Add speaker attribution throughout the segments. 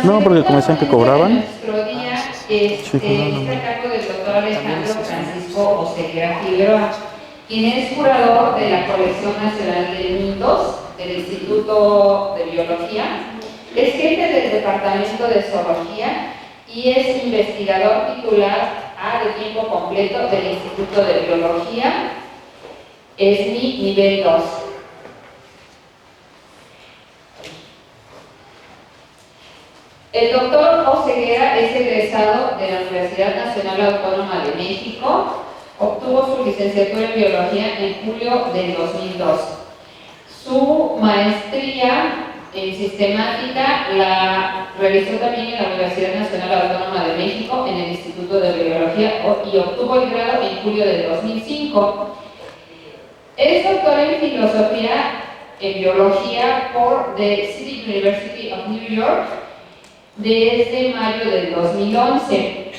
Speaker 1: No, porque como decían que cobraban.
Speaker 2: Nuestro día está a cargo del doctor Alejandro Francisco Oseguera Figueroa, quien es curador de la Colección Nacional de Mitos del Instituto de Biología, es jefe del Departamento de Zoología y es investigador titular de tiempo completo del Instituto de Biología, SNI nivel 2. El doctor Oseguera es egresado de la Universidad Nacional Autónoma de México. Obtuvo su licenciatura en Biología en julio del 2002. Su maestría en Sistemática la realizó también en la Universidad Nacional Autónoma de México, en el Instituto de Biología, y obtuvo el grado en julio del 2005. Es doctor en Filosofía en Biología por The City University of New York desde mayo del 2011.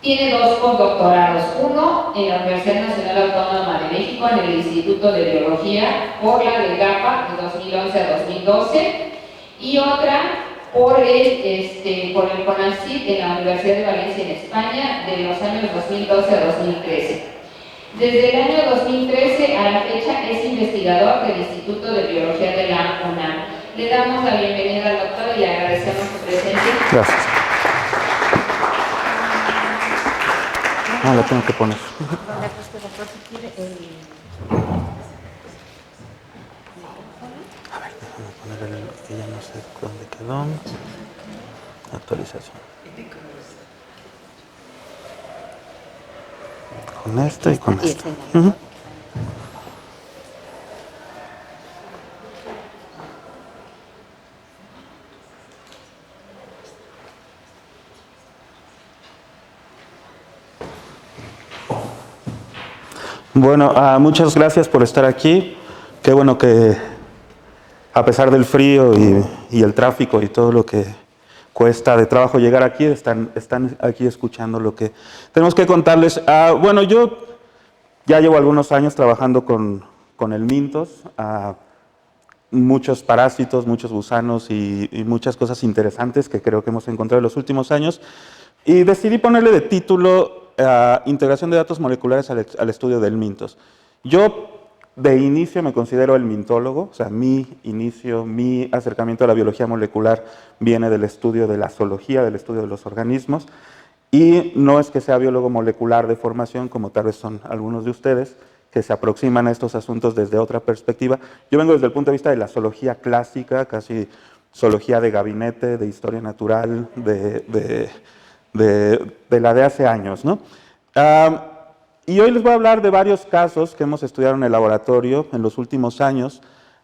Speaker 2: Tiene dos postdoctorados, uno en la Universidad Nacional Autónoma de México en el Instituto de Biología por la de GAPA de 2011 a 2012 y otra por el CONACYT en la Universidad de Valencia en España de los años 2012 a 2013. Desde el año 2013 a la fecha es investigador del Instituto de Biología de la UNAM. Le damos la bienvenida al doctor y le agradecemos su presencia.
Speaker 1: Gracias. No, la tengo que poner. A ver, déjame poner el que ya no sé dónde quedó. Actualización. Con esto y con esto. Bueno, muchas gracias por estar aquí. Qué bueno que a pesar del frío y el tráfico y todo lo que cuesta de trabajo llegar aquí, están aquí escuchando lo que tenemos que contarles. Bueno, yo ya llevo algunos años trabajando con el Mintos, muchos parásitos, muchos gusanos y muchas cosas interesantes que creo que hemos encontrado en los últimos años. Y decidí ponerle de título Integración de datos moleculares al estudio del Mintos. Yo de inicio me considero el mintólogo, o sea, mi acercamiento a la biología molecular viene del estudio de la zoología, del estudio de los organismos, y no es que sea biólogo molecular de formación, como tal vez son algunos de ustedes, que se aproximan a estos asuntos desde otra perspectiva. Yo vengo desde el punto de vista de la zoología clásica, casi zoología de gabinete, de historia natural, de la de hace años, ¿no? Y hoy les voy a hablar de varios casos que hemos estudiado en el laboratorio en los últimos años.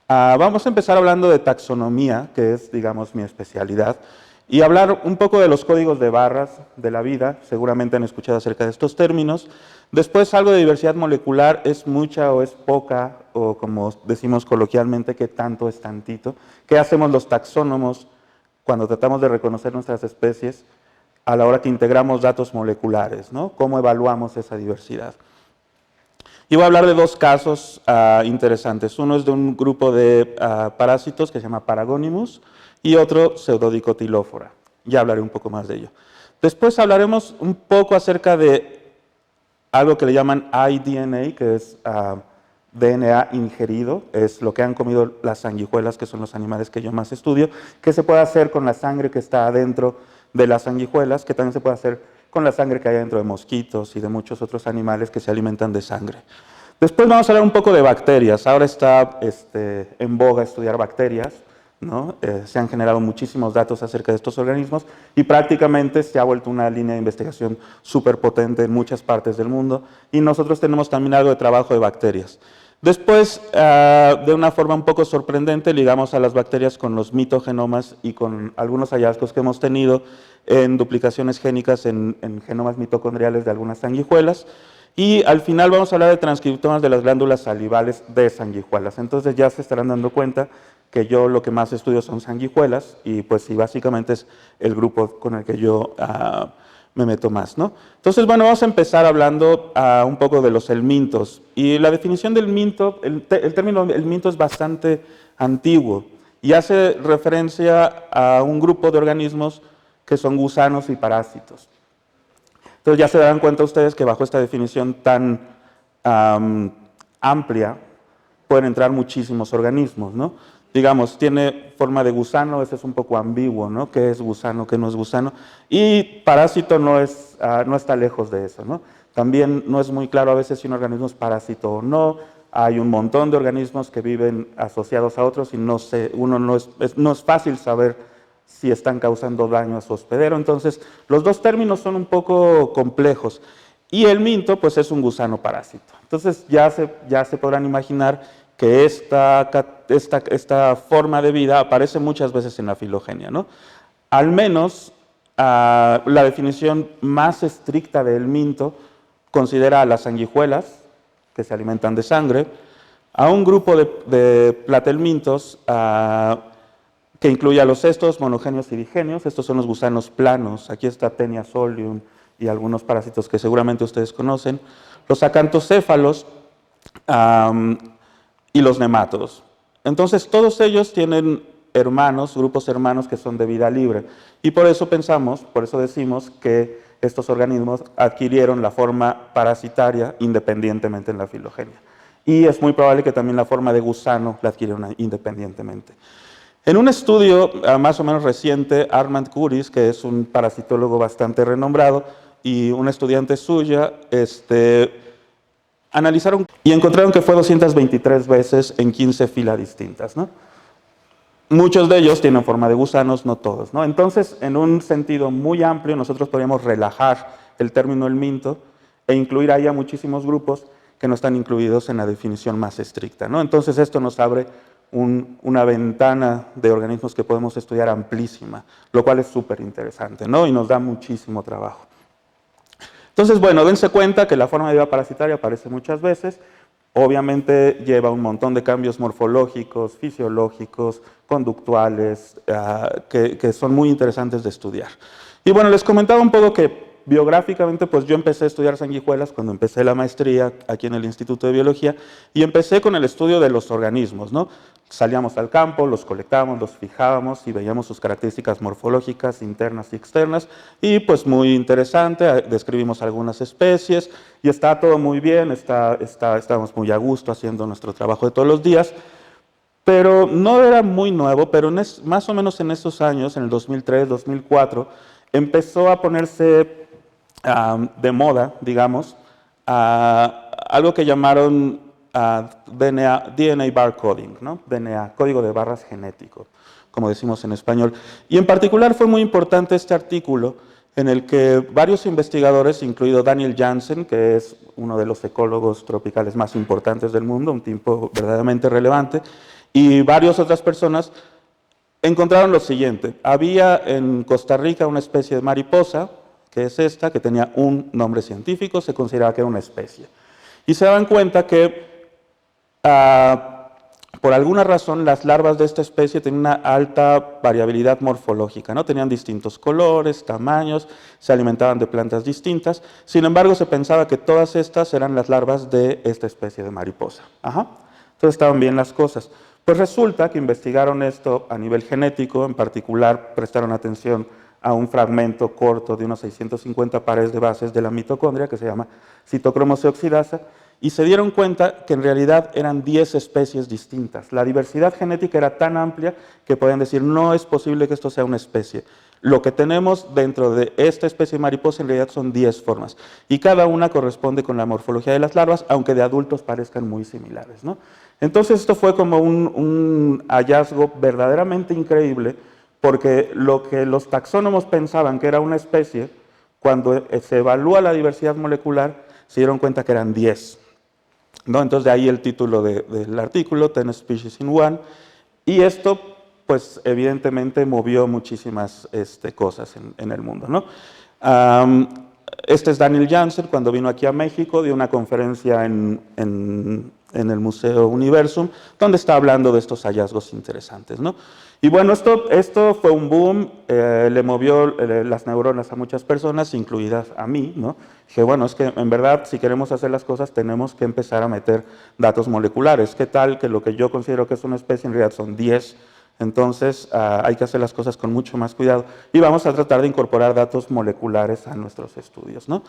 Speaker 1: Vamos a empezar hablando de taxonomía, que es, digamos, mi especialidad, y hablar un poco de los códigos de barras de la vida. Seguramente han escuchado acerca de estos términos. Después algo de diversidad molecular, es mucha o es poca, o como decimos coloquialmente, qué tanto es tantito. ¿Qué hacemos los taxónomos cuando tratamos de reconocer nuestras especies a la hora que integramos datos moleculares, ¿no? ¿Cómo evaluamos esa diversidad? Y voy a hablar de dos casos interesantes. Uno es de un grupo de parásitos que se llama Paragonimus y otro Pseudodicotilófora. Ya hablaré un poco más de ello. Después hablaremos un poco acerca de algo que le llaman iDNA, que es DNA ingerido, es lo que han comido las sanguijuelas, que son los animales que yo más estudio, que se puede hacer con la sangre que está adentro de las sanguijuelas, que también se puede hacer con la sangre que hay dentro de mosquitos y de muchos otros animales que se alimentan de sangre. Después vamos a hablar un poco de bacterias. Ahora está en boga estudiar bacterias, ¿no? Se han generado muchísimos datos acerca de estos organismos y prácticamente se ha vuelto una línea de investigación súper potente en muchas partes del mundo, y nosotros tenemos también algo de trabajo de bacterias. Después, de una forma un poco sorprendente, ligamos a las bacterias con los mitogenomas y con algunos hallazgos que hemos tenido en duplicaciones génicas en genomas mitocondriales de algunas sanguijuelas. Y al final vamos a hablar de transcriptomas de las glándulas salivales de sanguijuelas. Entonces ya se estarán dando cuenta que yo lo que más estudio son sanguijuelas, y pues sí, básicamente es el grupo con el que yo me meto más, ¿no? Entonces, bueno, vamos a empezar hablando un poco de los helmintos. Y la definición del minto, el término helminto es bastante antiguo. y hace referencia a un grupo de organismos que son gusanos y parásitos. Entonces ya se darán cuenta ustedes que bajo esta definición tan amplia pueden entrar muchísimos organismos, ¿no? Digamos, tiene forma de gusano, ese es un poco ambiguo, ¿no? ¿Qué es gusano, qué no es gusano? Y parásito no está lejos de eso, ¿no? También no es muy claro a veces si un organismo es parásito o no. Hay un montón de organismos que viven asociados a otros y no es fácil saber si están causando daño a su hospedero. Entonces, los dos términos son un poco complejos. Y el minto, pues, es un gusano parásito. Entonces, ya se podrán imaginar que esta forma de vida aparece muchas veces en la filogenia, ¿no? Al menos, la definición más estricta del minto considera a las sanguijuelas, que se alimentan de sangre, a un grupo de platelmintos que incluye a los cestos, monogenios y digenios. Estos son los gusanos planos. Aquí está Taenia solium y algunos parásitos que seguramente ustedes conocen. Los acantocéfalos y los nemátodos. Entonces, todos ellos tienen grupos hermanos que son de vida libre. Y por eso decimos que estos organismos adquirieron la forma parasitaria independientemente en la filogenia. Y es muy probable que también la forma de gusano la adquirieron independientemente. En un estudio más o menos reciente, Armand Kuris, que es un parasitólogo bastante renombrado, y una estudiante suya, analizaron y encontraron que fue 223 veces en 15 filas distintas, ¿no? Muchos de ellos tienen forma de gusanos, no todos, ¿no? Entonces, en un sentido muy amplio, nosotros podríamos relajar el término del minto e incluir ahí a muchísimos grupos que no están incluidos en la definición más estricta, ¿no? Entonces, esto nos abre una ventana de organismos que podemos estudiar amplísima, lo cual es súper interesante, ¿no? Y nos da muchísimo trabajo. Entonces, bueno, dense cuenta que la forma de vida parasitaria aparece muchas veces. Obviamente lleva un montón de cambios morfológicos, fisiológicos, conductuales, que son muy interesantes de estudiar. Y bueno, les comentaba un poco que biográficamente, pues yo empecé a estudiar sanguijuelas cuando empecé la maestría aquí en el Instituto de Biología, y empecé con el estudio de los organismos, ¿no? Salíamos al campo, los colectábamos, los fijábamos y veíamos sus características morfológicas internas y externas, y pues muy interesante, describimos algunas especies, y está todo muy bien, estábamos muy a gusto haciendo nuestro trabajo de todos los días, pero no era muy nuevo, pero más o menos en esos años, en el 2003, 2004, empezó a ponerse de moda, digamos, algo que llamaron DNA barcoding, ¿no? DNA, código de barras genético, como decimos en español. Y en particular fue muy importante este artículo en el que varios investigadores, incluido Daniel Jansen, que es uno de los ecólogos tropicales más importantes del mundo, un tipo verdaderamente relevante, y varias otras personas, encontraron lo siguiente. Había en Costa Rica una especie de mariposa, que es esta, que tenía un nombre científico, se consideraba que era una especie. Y se daban cuenta que, por alguna razón, las larvas de esta especie tenían una alta variabilidad morfológica, ¿no? Tenían distintos colores, tamaños, se alimentaban de plantas distintas. Sin embargo, se pensaba que todas estas eran las larvas de esta especie de mariposa. Entonces estaban bien las cosas. Pues resulta que investigaron esto a nivel genético, en particular prestaron atención a un fragmento corto de unos 650 pares de bases de la mitocondria que se llama citocromoseoxidasa, y se dieron cuenta que en realidad eran 10 especies distintas. La diversidad genética era tan amplia que podían decir, no es posible que esto sea una especie. Lo que tenemos dentro de esta especie de mariposa en realidad son 10 formas, y cada una corresponde con la morfología de las larvas, aunque de adultos parezcan muy similares, ¿no? Entonces esto fue como un hallazgo verdaderamente increíble, porque lo que los taxónomos pensaban que era una especie, cuando se evalúa la diversidad molecular, se dieron cuenta que eran 10. ¿No? Entonces de ahí el título del artículo, 10 Species in One, y esto pues evidentemente movió muchísimas cosas en el mundo, ¿no? Este es Daniel Jansen, cuando vino aquí a México, dio una conferencia en el Museo Universum, donde está hablando de estos hallazgos interesantes, ¿no? Y bueno, esto fue un boom, le movió las neuronas a muchas personas, incluidas a mí, ¿no? Dije, bueno, es que en verdad, si queremos hacer las cosas, tenemos que empezar a meter datos moleculares. ¿Qué tal que lo que yo considero que es una especie, en realidad son 10 Entonces, hay que hacer las cosas con mucho más cuidado y vamos a tratar de incorporar datos moleculares a nuestros estudios, ¿no?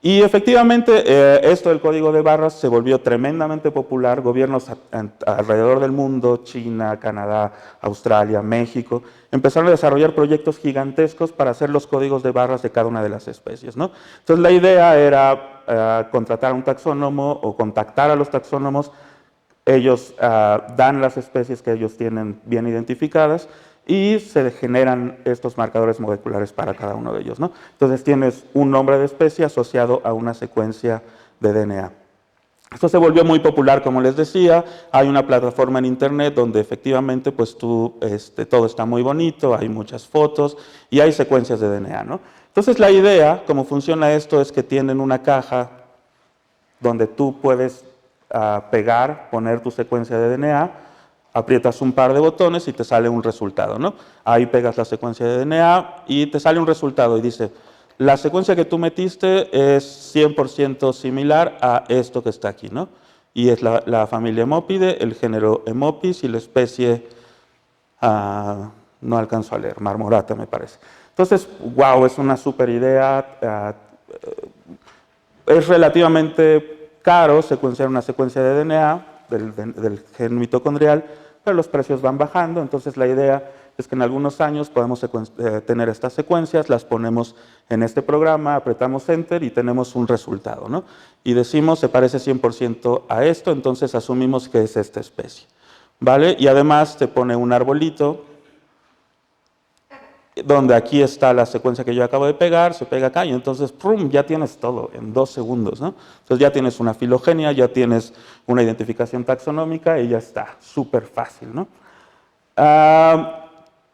Speaker 1: Y efectivamente, esto del código de barras se volvió tremendamente popular. Gobiernos alrededor del mundo, China, Canadá, Australia, México, empezaron a desarrollar proyectos gigantescos para hacer los códigos de barras de cada una de las especies, ¿no? Entonces, la idea era contratar a un taxónomo o contactar a los taxónomos. Ellos dan las especies que ellos tienen bien identificadas y se generan estos marcadores moleculares para cada uno de ellos, ¿no? Entonces tienes un nombre de especie asociado a una secuencia de DNA. Esto se volvió muy popular, como les decía. Hay una plataforma en internet donde efectivamente pues todo está muy bonito, hay muchas fotos y hay secuencias de DNA, ¿no? Entonces la idea, cómo funciona esto, es que tienen una caja donde tú puedes pegar, poner tu secuencia de DNA, aprietas un par de botones y te sale un resultado, ¿no? Ahí pegas la secuencia de DNA y te sale un resultado y dice, la secuencia que tú metiste es 100% similar a esto que está aquí, ¿no? Y es la familia Hemopide, el género Hemopis y la especie, no alcanzo a leer, Marmorata me parece. Entonces, wow, es una súper idea. Es relativamente caro secuenciar una secuencia de DNA del gen mitocondrial, pero los precios van bajando, entonces la idea es que en algunos años podamos tener estas secuencias, las ponemos en este programa, apretamos Enter y tenemos un resultado, ¿no? Y decimos, se parece 100% a esto, entonces asumimos que es esta especie, ¿vale? Y además te pone un arbolito donde aquí está la secuencia que yo acabo de pegar, se pega acá y entonces ¡prum! Ya tienes todo en 2 segundos, ¿no? Entonces ya tienes una filogenia, ya tienes una identificación taxonómica y ya está, súper fácil, ¿no?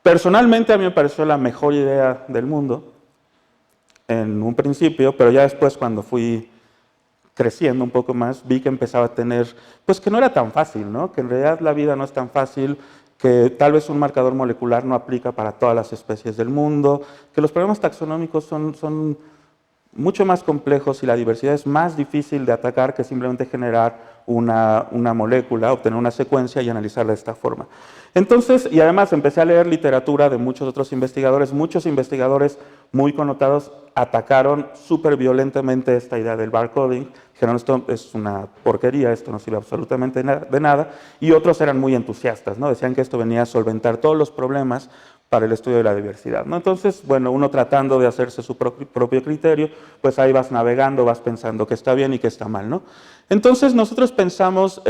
Speaker 1: Personalmente a mí me pareció la mejor idea del mundo en un principio, pero ya después cuando fui creciendo un poco más, vi que empezaba a tener, pues que no era tan fácil, ¿no? Que en realidad la vida no es tan fácil, que tal vez un marcador molecular no aplica para todas las especies del mundo, que los problemas taxonómicos son mucho más complejos y la diversidad es más difícil de atacar que simplemente generar una molécula, obtener una secuencia y analizarla de esta forma. Entonces, y además empecé a leer literatura de muchos otros investigadores muy connotados atacaron súper violentamente esta idea del barcoding, dijeron esto es una porquería, esto no sirve absolutamente de nada, y otros eran muy entusiastas, ¿no? Decían que esto venía a solventar todos los problemas para el estudio de la diversidad, ¿no? Entonces, bueno, uno tratando de hacerse su propio criterio, pues ahí vas navegando, vas pensando que está bien y que está mal, ¿no? Entonces nosotros pensamos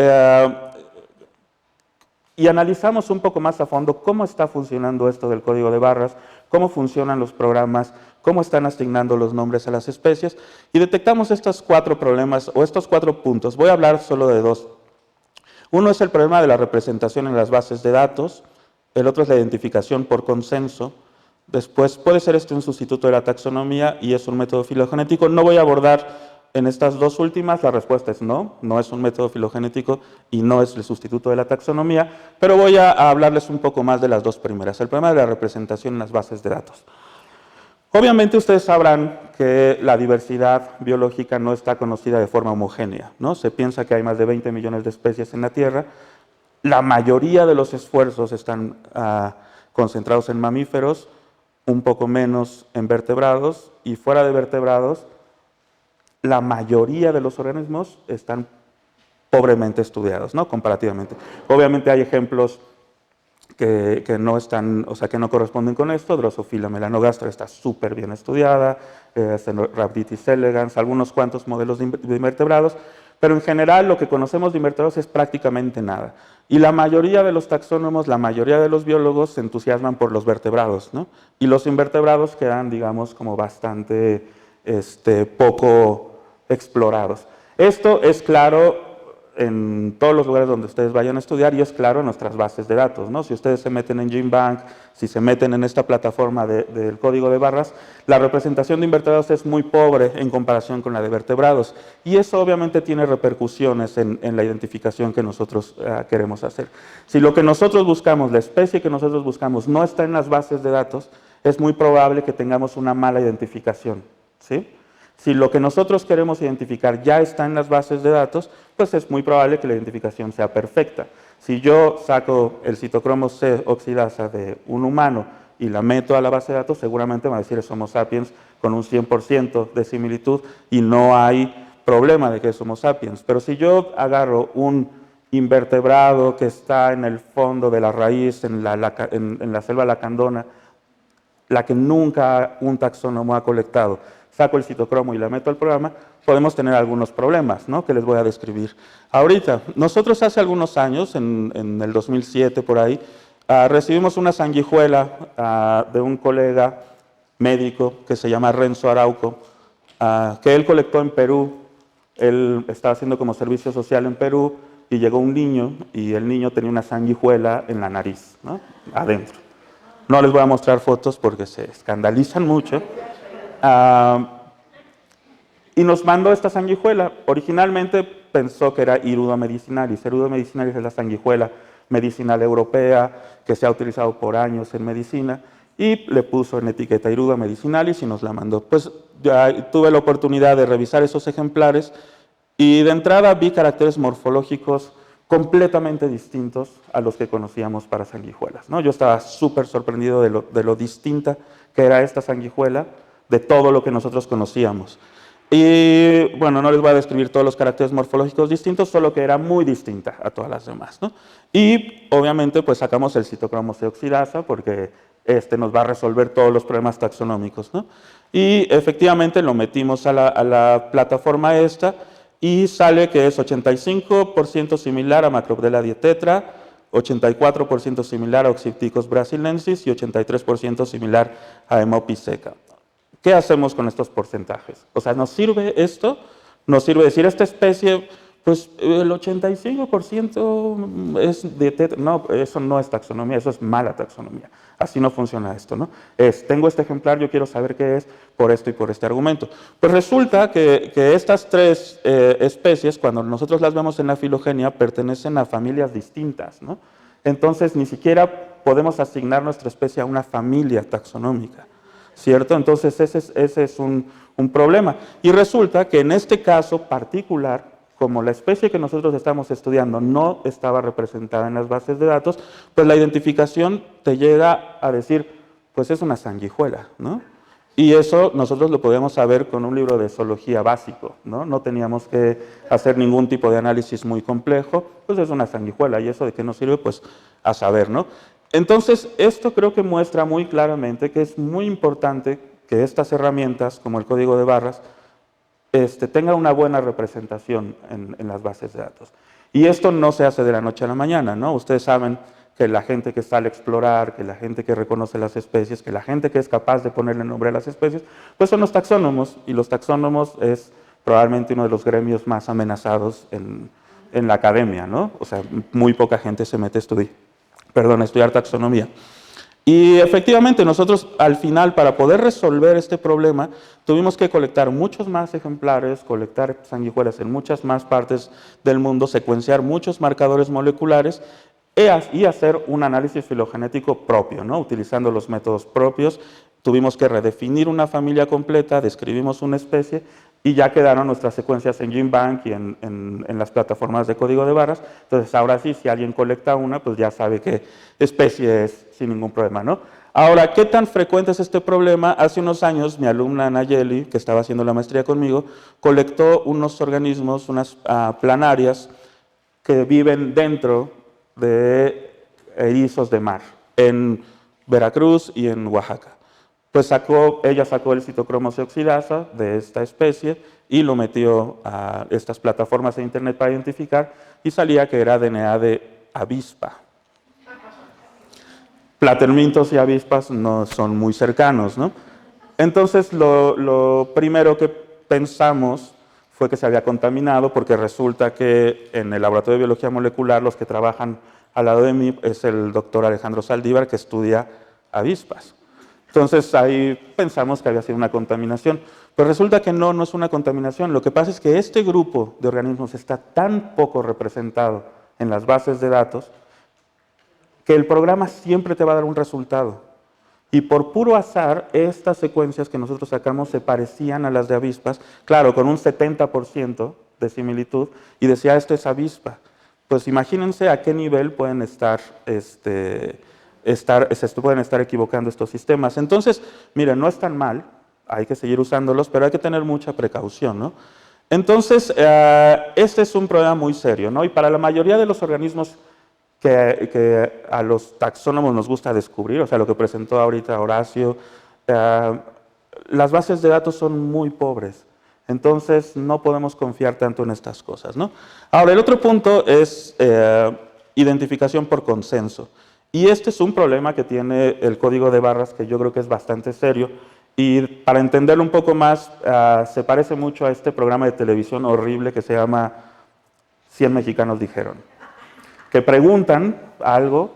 Speaker 1: y analizamos un poco más a fondo cómo está funcionando esto del código de barras, cómo funcionan los programas, cómo están asignando los nombres a las especies, y detectamos estos 4 problemas o estos 4 puntos. Voy a hablar solo de 2. Uno es el problema de la representación en las bases de datos, el otro es la identificación por consenso. Después puede ser este un sustituto de la taxonomía y es un método filogenético. No voy a abordar en estas 2 últimas, la respuesta es no, no es un método filogenético y no es el sustituto de la taxonomía, pero voy a hablarles un poco más de las 2 primeras. El problema de la representación en las bases de datos. Obviamente ustedes sabrán que la diversidad biológica no está conocida de forma homogénea, ¿no? Se piensa que hay más de 20 millones de especies en la Tierra. La mayoría de los esfuerzos están concentrados en mamíferos, un poco menos en vertebrados, y fuera de vertebrados, la mayoría de los organismos están pobremente estudiados, ¿no? Comparativamente. Obviamente hay ejemplos que no están, o sea, que no corresponden con esto. Drosophila melanogaster está súper bien estudiada, Rhabditis elegans, algunos cuantos modelos de invertebrados, pero en general lo que conocemos de invertebrados es prácticamente nada. Y la mayoría de los taxónomos, la mayoría de los biólogos se entusiasman por los vertebrados, ¿no? Y los invertebrados quedan, digamos, como bastante poco explorados. Esto es claro en todos los lugares donde ustedes vayan a estudiar y es claro en nuestras bases de datos, ¿no? Si ustedes se meten en GenBank, si se meten en esta plataforma del código de barras, la representación de invertebrados es muy pobre en comparación con la de vertebrados y eso obviamente tiene repercusiones en la identificación que nosotros queremos hacer. Si lo que nosotros buscamos, la especie que nosotros buscamos no está en las bases de datos, es muy probable que tengamos una mala identificación, ¿sí? Si lo que nosotros queremos identificar ya está en las bases de datos, pues es muy probable que la identificación sea perfecta. Si yo saco el citocromo C oxidasa de un humano y la meto a la base de datos, seguramente me va a decir es Homo sapiens con un 100% de similitud y no hay problema de que es Homo sapiens. Pero si yo agarro un invertebrado que está en el fondo de la raíz, en la selva lacandona, la que nunca un taxónomo ha colectado, saco el citocromo y la meto al programa, podemos tener algunos problemas, ¿no?, que les voy a describir. Ahorita, nosotros hace algunos años, en el 2007 por ahí, recibimos una sanguijuela de un colega médico que se llama Renzo Arauco, que él colectó en Perú. Él estaba haciendo como servicio social en Perú y llegó un niño y el niño tenía una sanguijuela en la nariz, ¿no?, adentro. No les voy a mostrar fotos porque se escandalizan mucho. Y nos mandó esta sanguijuela. Originalmente pensó que era Hirudo medicinalis. Hirudo medicinalis es la sanguijuela medicinal europea que se ha utilizado por años en medicina, y le puso en etiqueta Hirudo medicinalis y nos la mandó. Pues ya tuve la oportunidad de revisar esos ejemplares y de entrada vi caracteres morfológicos completamente distintos a los que conocíamos para sanguijuelas, ¿no? Yo estaba súper sorprendido de lo distinta que era esta sanguijuela de todo lo que nosotros conocíamos. Y bueno, no les voy a describir todos los caracteres morfológicos distintos, solo que era muy distinta a todas las demás, ¿no? Y obviamente pues sacamos el citocromo C oxidasa porque este nos va a resolver todos los problemas taxonómicos, ¿no? Y efectivamente lo metimos a la plataforma esta y sale que es 85% similar a Macroptela dietetra, 84% similar a Oxypticus brasilensis y 83% similar a Hemopis seca. ¿Qué hacemos con estos porcentajes? O sea, ¿nos sirve esto? Nos sirve decir, esta especie, pues el 85% es dietetra. No, eso no es taxonomía, eso es mala taxonomía. Así no funciona esto, ¿no? Tengo este ejemplar, yo quiero saber qué es por esto y por este argumento. Pues resulta que estas tres especies, cuando nosotros las vemos en la filogenia, pertenecen a familias distintas, ¿no? Entonces, ni siquiera podemos asignar nuestra especie a una familia taxonómica, ¿cierto? Entonces ese es un problema. Y resulta que en este caso particular, como la especie que nosotros estamos estudiando no estaba representada en las bases de datos, pues la identificación te llega a decir, pues es una sanguijuela, ¿no? Y eso nosotros lo podíamos saber con un libro de zoología básico, ¿no? No teníamos que hacer ningún tipo de análisis muy complejo, pues es una sanguijuela. ¿Y eso de qué nos sirve? Pues a saber, ¿no? Entonces, esto creo que muestra muy claramente que es muy importante que estas herramientas, como el código de barras, tengan una buena representación en las bases de datos. Y esto no se hace de la noche a la mañana, ¿no? Ustedes saben que la gente que sale a explorar, que la gente que reconoce las especies, que la gente que es capaz de ponerle nombre a las especies, pues son los taxónomos, y los taxónomos es probablemente uno de los gremios más amenazados en la academia, ¿no? O sea, muy poca gente se mete a estudiar taxonomía. Y efectivamente nosotros al final, para poder resolver este problema, tuvimos que colectar muchos más ejemplares, colectar sanguijuelas en muchas más partes del mundo, secuenciar muchos marcadores moleculares y hacer un análisis filogenético propio, ¿no? Utilizando los métodos propios. Tuvimos que redefinir una familia completa, describimos una especie y ya quedaron nuestras secuencias en GenBank y en las plataformas de código de barras. Entonces, ahora sí, si alguien colecta una, pues ya sabe qué especie es sin ningún problema, ¿no? Ahora, ¿qué tan frecuente es este problema? Hace unos años, mi alumna Nayeli, que estaba haciendo la maestría conmigo, colectó unos organismos, unas planarias, que viven dentro de erizos de mar, en Veracruz y en Oaxaca. Pues ella sacó el citocromo C oxidasa de esta especie y lo metió a estas plataformas de internet para identificar y salía que era DNA de avispa. Platermintos y avispas no son muy cercanos, ¿no? Entonces lo primero que pensamos fue que se había contaminado, porque resulta que en el laboratorio de biología molecular los que trabajan al lado de mí es el doctor Alejandro Saldívar, que estudia avispas. Entonces ahí pensamos que había sido una contaminación, pero resulta que no es una contaminación. Lo que pasa es que este grupo de organismos está tan poco representado en las bases de datos que el programa siempre te va a dar un resultado. Y por puro azar, estas secuencias que nosotros sacamos se parecían a las de avispas, claro, con un 70% de similitud, y decía, esto es avispa. pues imagínense a qué nivel pueden pueden estar equivocando estos sistemas. Entonces, miren, no es tan mal, hay que seguir usándolos, pero hay que tener mucha precaución, ¿no? Entonces, este es un problema muy serio, ¿no? Y para la mayoría de los organismos que a los taxónomos nos gusta descubrir, o sea, lo que presentó ahorita Horacio, las bases de datos son muy pobres. Entonces, no podemos confiar tanto en estas cosas, ¿no? Ahora, el otro punto es identificación por consenso. Y este es un problema que tiene el código de barras que yo creo que es bastante serio. Y para entenderlo un poco más, se parece mucho a este programa de televisión horrible que se llama 100 mexicanos dijeron. Que preguntan algo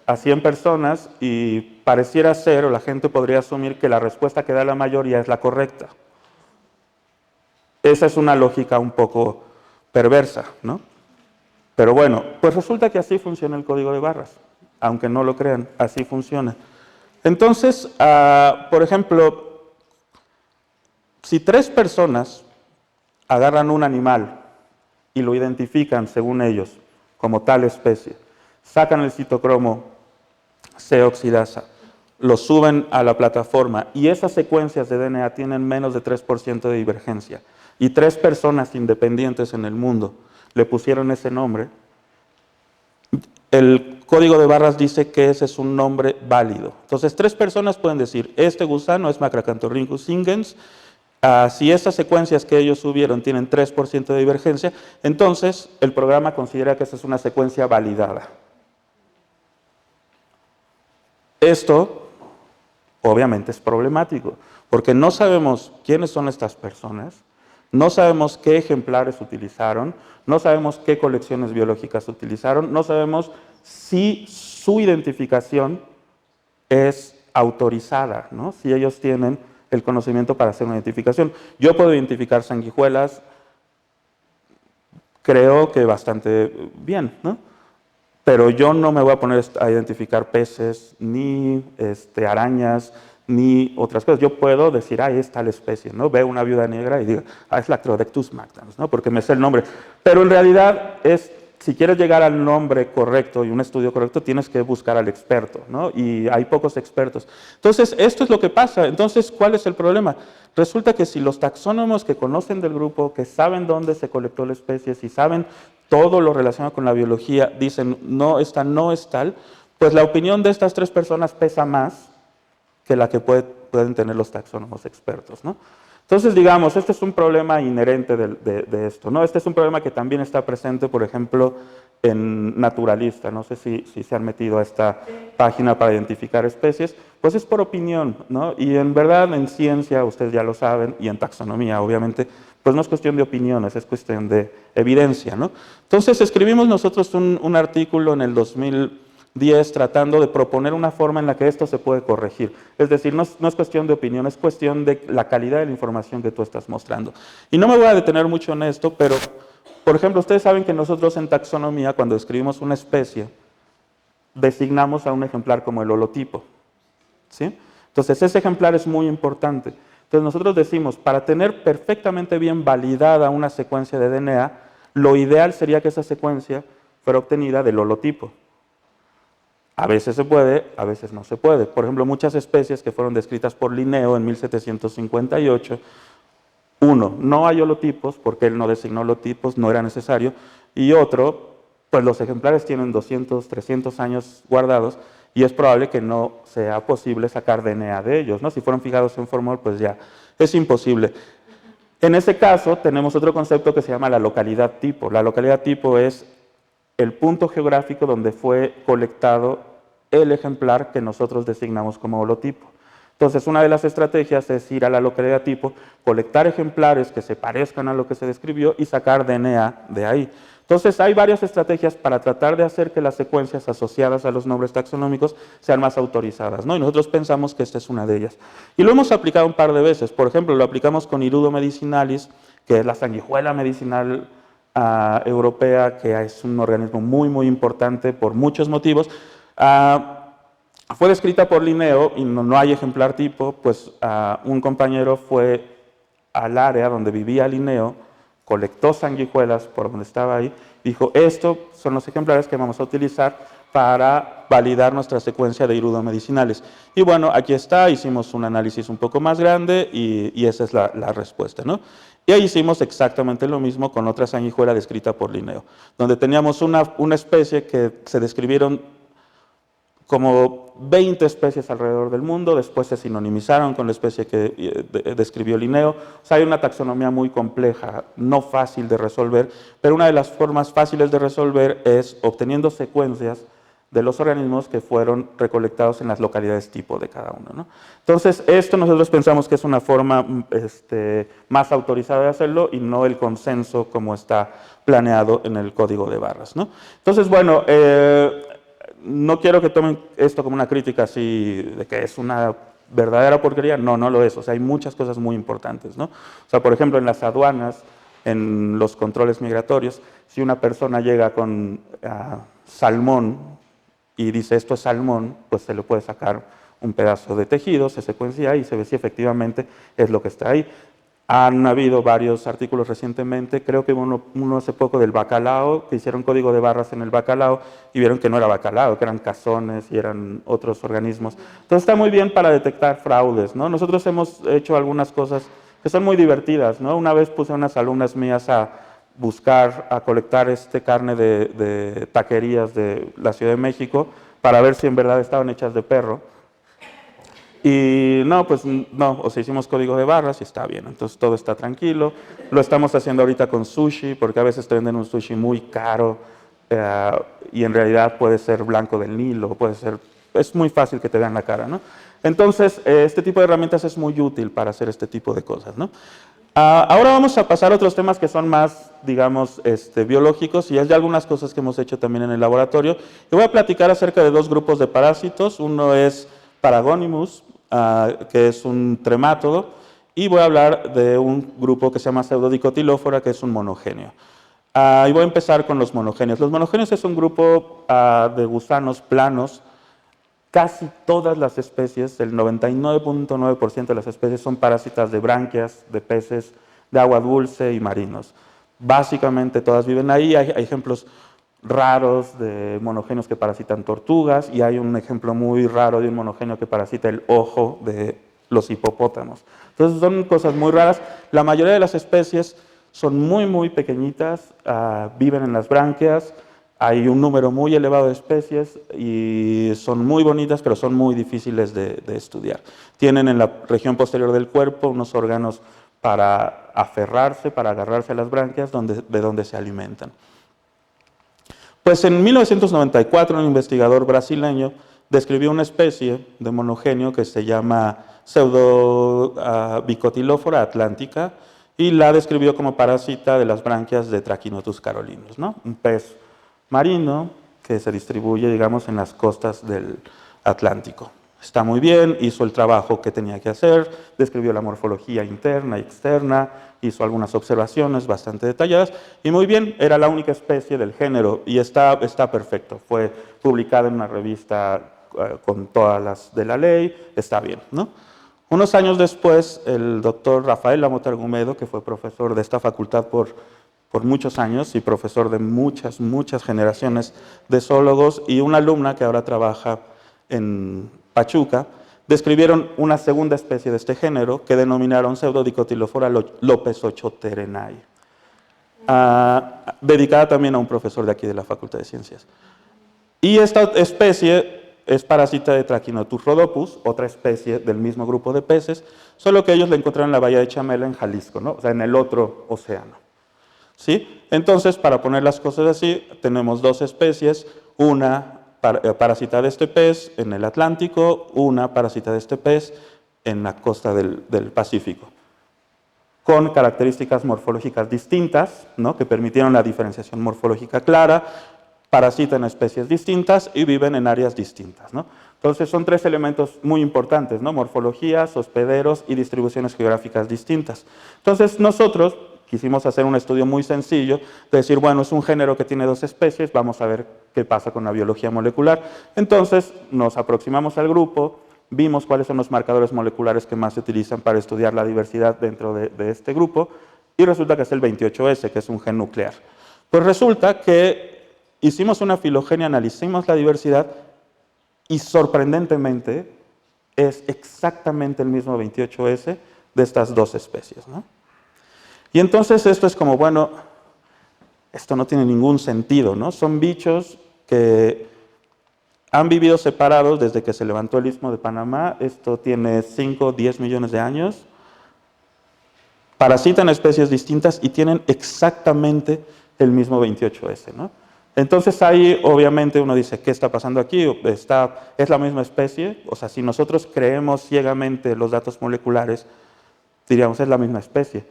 Speaker 1: a 100 personas y pareciera ser, o la gente podría asumir que la respuesta que da la mayoría es la correcta. Esa es una lógica un poco perversa, ¿no? Pero bueno, pues resulta que así funciona el código de barras. Aunque no lo crean, así funciona. Entonces, por ejemplo, si 3 personas agarran un animal y lo identifican, según ellos, como tal especie, sacan el citocromo C oxidasa, lo suben a la plataforma y esas secuencias de DNA tienen menos de 3% de divergencia, y 3 personas independientes en el mundo le pusieron ese nombre, el código de barras dice que ese es un nombre válido. Entonces, 3 personas pueden decir, este gusano es Macracanthorhynchus ingens. Si esas secuencias que ellos subieron tienen 3% de divergencia, entonces el programa considera que esa es una secuencia validada. Esto, obviamente, es problemático, porque no sabemos quiénes son estas personas, no sabemos qué ejemplares utilizaron, no sabemos qué colecciones biológicas utilizaron, no sabemos si su identificación es autorizada, ¿no? Si ellos tienen el conocimiento para hacer una identificación. Yo puedo identificar sanguijuelas, creo que bastante bien, ¿no? Pero yo no me voy a poner a identificar peces, ni arañas, ni otras cosas. Yo puedo decir, es tal especie, ¿no? Veo una viuda negra y digo, es Lactrodectus magdanus, ¿no? Porque me sé el nombre. Pero en realidad, si quieres llegar al nombre correcto y un estudio correcto, tienes que buscar al experto, ¿no? Y hay pocos expertos. Entonces, esto es lo que pasa. Entonces, ¿cuál es el problema? Resulta que si los taxónomos que conocen del grupo, que saben dónde se colectó la especie, si saben todo lo relacionado con la biología, dicen, no, esta no es tal, pues la opinión de estas 3 personas pesa más que la que pueden tener los taxónomos expertos, ¿no? Entonces, digamos, este es un problema inherente de esto, ¿no? Este es un problema que también está presente, por ejemplo, en Naturalista. No sé si se han metido a esta página para identificar especies. Pues es por opinión, ¿no? Y en verdad, en ciencia, ustedes ya lo saben, y en taxonomía, obviamente, pues no es cuestión de opiniones, es cuestión de evidencia, ¿no? Entonces, escribimos nosotros un artículo en el 2010 tratando de proponer una forma en la que esto se puede corregir. Es decir, no es cuestión de opinión, es cuestión de la calidad de la información que tú estás mostrando. Y no me voy a detener mucho en esto, pero, por ejemplo, ustedes saben que nosotros en taxonomía, cuando describimos una especie, designamos a un ejemplar como el holotipo, ¿sí? Entonces, ese ejemplar es muy importante. Entonces, nosotros decimos, para tener perfectamente bien validada una secuencia de DNA, lo ideal sería que esa secuencia fuera obtenida del holotipo. A veces se puede, a veces no se puede. Por ejemplo, muchas especies que fueron descritas por Linneo en 1758, uno, no hay holotipos porque él no designó holotipos, no era necesario, y otro, pues los ejemplares tienen 200, 300 años guardados y es probable que no sea posible sacar DNA de ellos, ¿no? Si fueron fijados en formol, pues ya es imposible. En ese caso, tenemos otro concepto que se llama la localidad tipo. La localidad tipo es el punto geográfico donde fue colectado el ejemplar que nosotros designamos como holotipo. Entonces, una de las estrategias es ir a la localidad tipo, colectar ejemplares que se parezcan a lo que se describió y sacar DNA de ahí. Entonces, hay varias estrategias para tratar de hacer que las secuencias asociadas a los nombres taxonómicos sean más autorizadas, ¿no? Y nosotros pensamos que esta es una de ellas. Y lo hemos aplicado un par de veces. Por ejemplo, lo aplicamos con Hirudo medicinalis, que es la sanguijuela medicinal europea, que es un organismo muy, muy importante por muchos motivos. Fue descrita por Linneo y no hay ejemplar tipo, pues un compañero fue al área donde vivía Linneo, colectó sanguijuelas por donde estaba ahí Dijo, estos son los ejemplares que vamos a utilizar para validar nuestra secuencia de iridomedicinales. Y bueno, aquí está, hicimos un análisis un poco más grande y esa es la respuesta, ¿no? Y ahí hicimos exactamente lo mismo con otra sanguijuela descrita por Linneo, donde teníamos una especie que se describieron como 20 especies alrededor del mundo, después se sinonimizaron con la especie que describió Linneo. O sea, hay una taxonomía muy compleja, no fácil de resolver, pero una de las formas fáciles de resolver es obteniendo secuencias de los organismos que fueron recolectados en las localidades tipo de cada uno, ¿no? Entonces, esto nosotros pensamos que es una forma más autorizada de hacerlo y no el consenso como está planeado en el código de barras, ¿no? Entonces, bueno, no quiero que tomen esto como una crítica así de que es una verdadera porquería, no, no lo es, o sea, hay muchas cosas muy importantes, ¿no? O sea, por ejemplo, en las aduanas, en los controles migratorios, si una persona llega con salmón y dice esto es salmón, pues se le puede sacar un pedazo de tejido, se secuencia y se ve si efectivamente es lo que está ahí. Han habido varios artículos recientemente, creo que uno hace poco del bacalao, que hicieron código de barras en el bacalao y vieron que no era bacalao, que eran cazones y eran otros organismos. Entonces está muy bien para detectar fraudes, ¿no? Nosotros hemos hecho algunas cosas que son muy divertidas, ¿no? Una vez puse a unas alumnas mías a buscar, a colectar carne de taquerías de la Ciudad de México para ver si en verdad estaban hechas de perro. Y no, pues no, o sea, hicimos código de barras y está bien, entonces todo está tranquilo. Lo estamos haciendo ahorita con sushi, porque a veces te venden un sushi muy caro y en realidad puede ser blanco del Nilo, puede ser, es muy fácil que te vean la cara, ¿no? Entonces, este tipo de herramientas es muy útil para hacer este tipo de cosas, ¿no? Ahora vamos a pasar a otros temas que son más, digamos, biológicos y hay algunas cosas que hemos hecho también en el laboratorio. Y voy a platicar acerca de dos grupos de parásitos. Uno es Paragonimus, que es un tremátodo, y voy a hablar de un grupo que se llama Pseudodicotilófora, que es un monogéneo. Y voy a empezar con los monogéneos. Los monogéneos es un grupo de gusanos planos. Casi todas las especies, el 99.9% de las especies son parásitas de branquias, de peces de agua dulce y marinos. Básicamente todas viven ahí. Hay ejemplos raros de monogéneos que parasitan tortugas y hay un ejemplo muy raro de un monogenio que parasita el ojo de los hipopótamos. Entonces son cosas muy raras. La mayoría de las especies son muy, muy pequeñitas, viven en las branquias. Hay un número muy elevado de especies y son muy bonitas, pero son muy difíciles de estudiar. Tienen en la región posterior del cuerpo unos órganos para aferrarse, para agarrarse a las branquias, de donde se alimentan. Pues en 1994 un investigador brasileño describió una especie de monogéneo que se llama Pseudobicotilófora atlántica y la describió como parásita de las branquias de Trachinotus carolinus, ¿no? Un pez marino que se distribuye, digamos, en las costas del Atlántico. Está muy bien, hizo el trabajo que tenía que hacer, describió la morfología interna y externa, hizo algunas observaciones bastante detalladas, y muy bien, era la única especie del género, y está perfecto. Fue publicada en una revista con todas las de la ley, está bien, ¿no? Unos años después, el doctor Rafael Lamotta Argumedo, que fue profesor de esta facultad por muchos años y profesor de muchas generaciones de zoólogos, y una alumna que ahora trabaja en Pachuca, describieron una segunda especie de este género que denominaron Pseudodicotilófora lopezochoterenae, dedicada también a un profesor de aquí de la Facultad de Ciencias. Y esta especie es parásita de Trachinotus rhodopus, otra especie del mismo grupo de peces, solo que ellos la encontraron en la bahía de Chamela, en Jalisco, ¿no? O sea, en el otro océano. ¿Sí? Entonces, para poner las cosas así, tenemos dos especies, una parásita de este pez en el Atlántico, una parásita de este pez en la costa del Pacífico, con características morfológicas distintas, ¿no? Que permitieron la diferenciación morfológica clara, parasitan especies distintas y viven en áreas distintas, ¿no? Entonces son tres elementos muy importantes, ¿no? Morfologías, hospederos y distribuciones geográficas distintas. Entonces nosotros quisimos hacer un estudio muy sencillo de decir, bueno, es un género que tiene dos especies, vamos a ver qué pasa con la biología molecular. Entonces nos aproximamos al grupo, vimos cuáles son los marcadores moleculares que más se utilizan para estudiar la diversidad dentro de este grupo y resulta que es el 28S, que es un gen nuclear. Pues resulta que hicimos una filogenia, analicemos la diversidad y sorprendentemente es exactamente el mismo 28S de estas dos especies, ¿no? Y entonces esto es como, bueno, esto no tiene ningún sentido, ¿no? Son bichos que han vivido separados desde que se levantó el Istmo de Panamá. Esto tiene 5, 10 millones de años. Parasitan especies distintas y tienen exactamente el mismo 28S, ¿no? Entonces ahí obviamente uno dice, ¿qué está pasando aquí? ¿Es la misma especie? O sea, si nosotros creemos ciegamente los datos moleculares, diríamos, es la misma especie.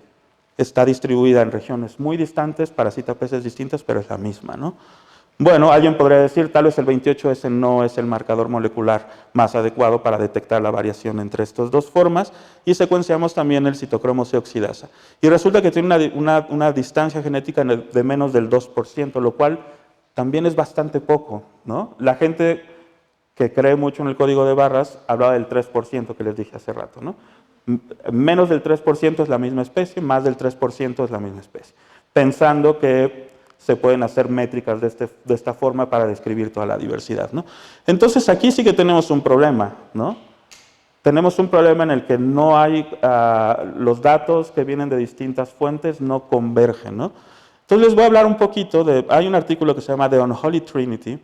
Speaker 1: Está distribuida en regiones muy distantes, parasita peces distintas, pero es la misma, ¿no? Bueno, alguien podría decir, tal vez el 28S no es el marcador molecular más adecuado para detectar la variación entre estas dos formas, y secuenciamos también el citocromo C oxidasa. Y resulta que tiene una distancia genética de menos del 2%, lo cual también es bastante poco, ¿no? La gente que cree mucho en el código de barras hablaba del 3% que les dije hace rato, ¿no? Menos del 3% es la misma especie, más del 3% es la misma especie, pensando que se pueden hacer métricas de esta forma para describir toda la diversidad, ¿no? Entonces aquí sí que tenemos un problema, ¿no? Tenemos un problema en el que no hay, los datos que vienen de distintas fuentes no convergen, ¿no? Entonces les voy a hablar un poquito hay un artículo que se llama The Unholy Trinity,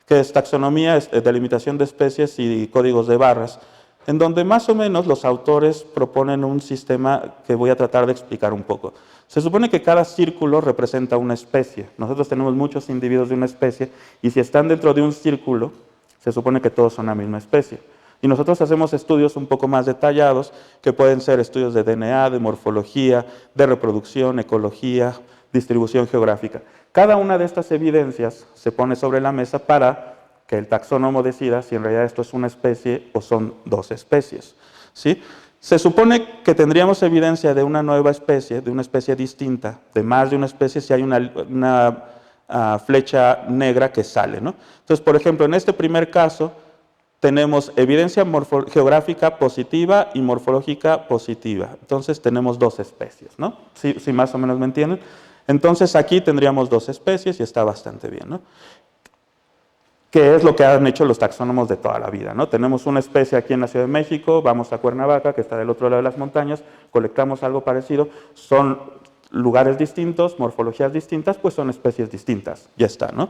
Speaker 1: que es taxonomía, delimitación de especies y códigos de barras, en donde más o menos los autores proponen un sistema que voy a tratar de explicar un poco. Se supone que cada círculo representa una especie. Nosotros tenemos muchos individuos de una especie y si están dentro de un círculo, se supone que todos son la misma especie. Y nosotros hacemos estudios un poco más detallados, que pueden ser estudios de DNA, de morfología, de reproducción, ecología, distribución geográfica. Cada una de estas evidencias se pone sobre la mesa para que el taxónomo decida si en realidad esto es una especie o son dos especies, ¿sí? Se supone que tendríamos evidencia de una nueva especie, de una especie distinta, de más de una especie, si hay una flecha negra que sale, ¿no? Entonces, por ejemplo, en este primer caso, tenemos evidencia geográfica positiva y morfológica positiva. Entonces, tenemos dos especies, ¿no? Si más o menos me entienden. Entonces, aquí tendríamos dos especies y está bastante bien, ¿no? Que es lo que han hecho los taxónomos de toda la vida, ¿no? Tenemos una especie aquí en la Ciudad de México, vamos a Cuernavaca, que está del otro lado de las montañas, colectamos algo parecido, son lugares distintos, morfologías distintas, pues son especies distintas, ya está, ¿no?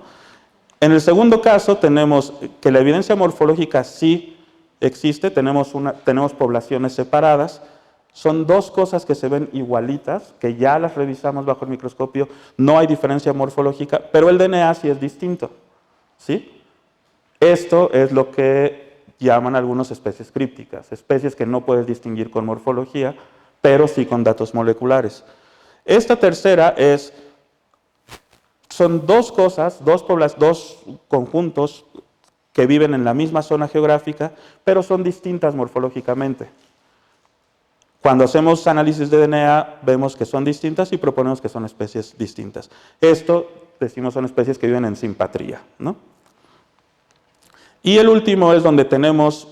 Speaker 1: En el segundo caso tenemos que la evidencia morfológica sí existe, tenemos poblaciones separadas, son dos cosas que se ven igualitas, que ya las revisamos bajo el microscopio, no hay diferencia morfológica, pero el DNA sí es distinto, ¿sí? Esto es lo que llaman algunas especies crípticas, especies que no puedes distinguir con morfología, pero sí con datos moleculares. Esta tercera son dos cosas, dos conjuntos que viven en la misma zona geográfica, pero son distintas morfológicamente. Cuando hacemos análisis de DNA, vemos que son distintas y proponemos que son especies distintas. Esto, decimos, son especies que viven en simpatría, ¿no? Y el último es donde tenemos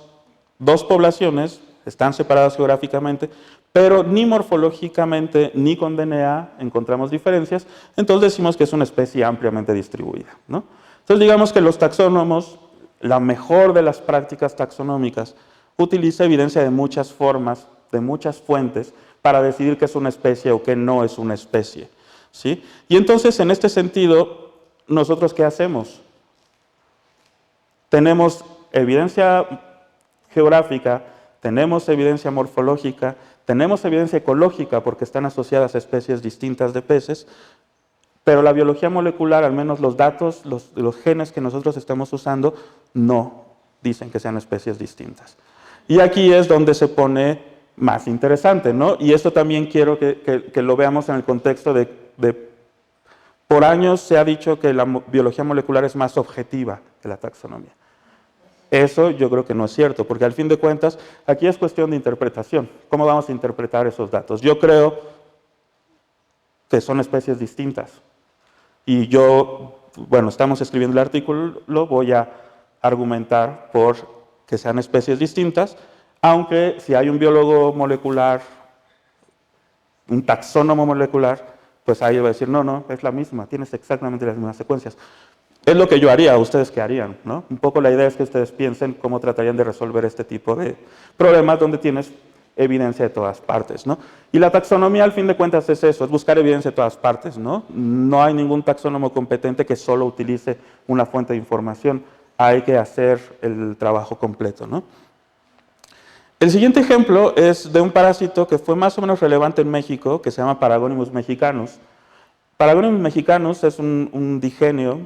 Speaker 1: dos poblaciones, están separadas geográficamente, pero ni morfológicamente ni con DNA encontramos diferencias, entonces decimos que es una especie ampliamente distribuida, ¿no? Entonces digamos que los taxónomos, la mejor de las prácticas taxonómicas, utiliza evidencia de muchas formas, de muchas fuentes, para decidir qué es una especie o qué no es una especie, ¿sí? Y entonces en este sentido, ¿nosotros qué hacemos? Tenemos evidencia geográfica, tenemos evidencia morfológica, tenemos evidencia ecológica porque están asociadas a especies distintas de peces, pero la biología molecular, al menos los datos, los genes que nosotros estamos usando, no dicen que sean especies distintas. Y aquí es donde se pone más interesante, ¿no? Y esto también quiero que lo veamos en el contexto por años se ha dicho que la biología molecular es más objetiva que la taxonomía. Eso yo creo que no es cierto, porque al fin de cuentas, aquí es cuestión de interpretación. ¿Cómo vamos a interpretar esos datos? Yo creo que son especies distintas. Y bueno, estamos escribiendo el artículo, lo voy a argumentar por que sean especies distintas, aunque si hay un biólogo molecular, un taxónomo molecular, pues ahí va a decir, no, no, es la misma, tienes exactamente las mismas secuencias. Es lo que yo haría, ¿ustedes qué harían? ¿No? Un poco la idea es que ustedes piensen cómo tratarían de resolver este tipo de problemas donde tienes evidencia de todas partes, ¿no? Y la taxonomía, al fin de cuentas, es eso, es buscar evidencia de todas partes, ¿no? No hay ningún taxónomo competente que solo utilice una fuente de información, hay que hacer el trabajo completo, ¿no? El siguiente ejemplo es de un parásito que fue más o menos relevante en México, que se llama Paragonimus mexicanus. Paragonimus mexicanus es un digenio,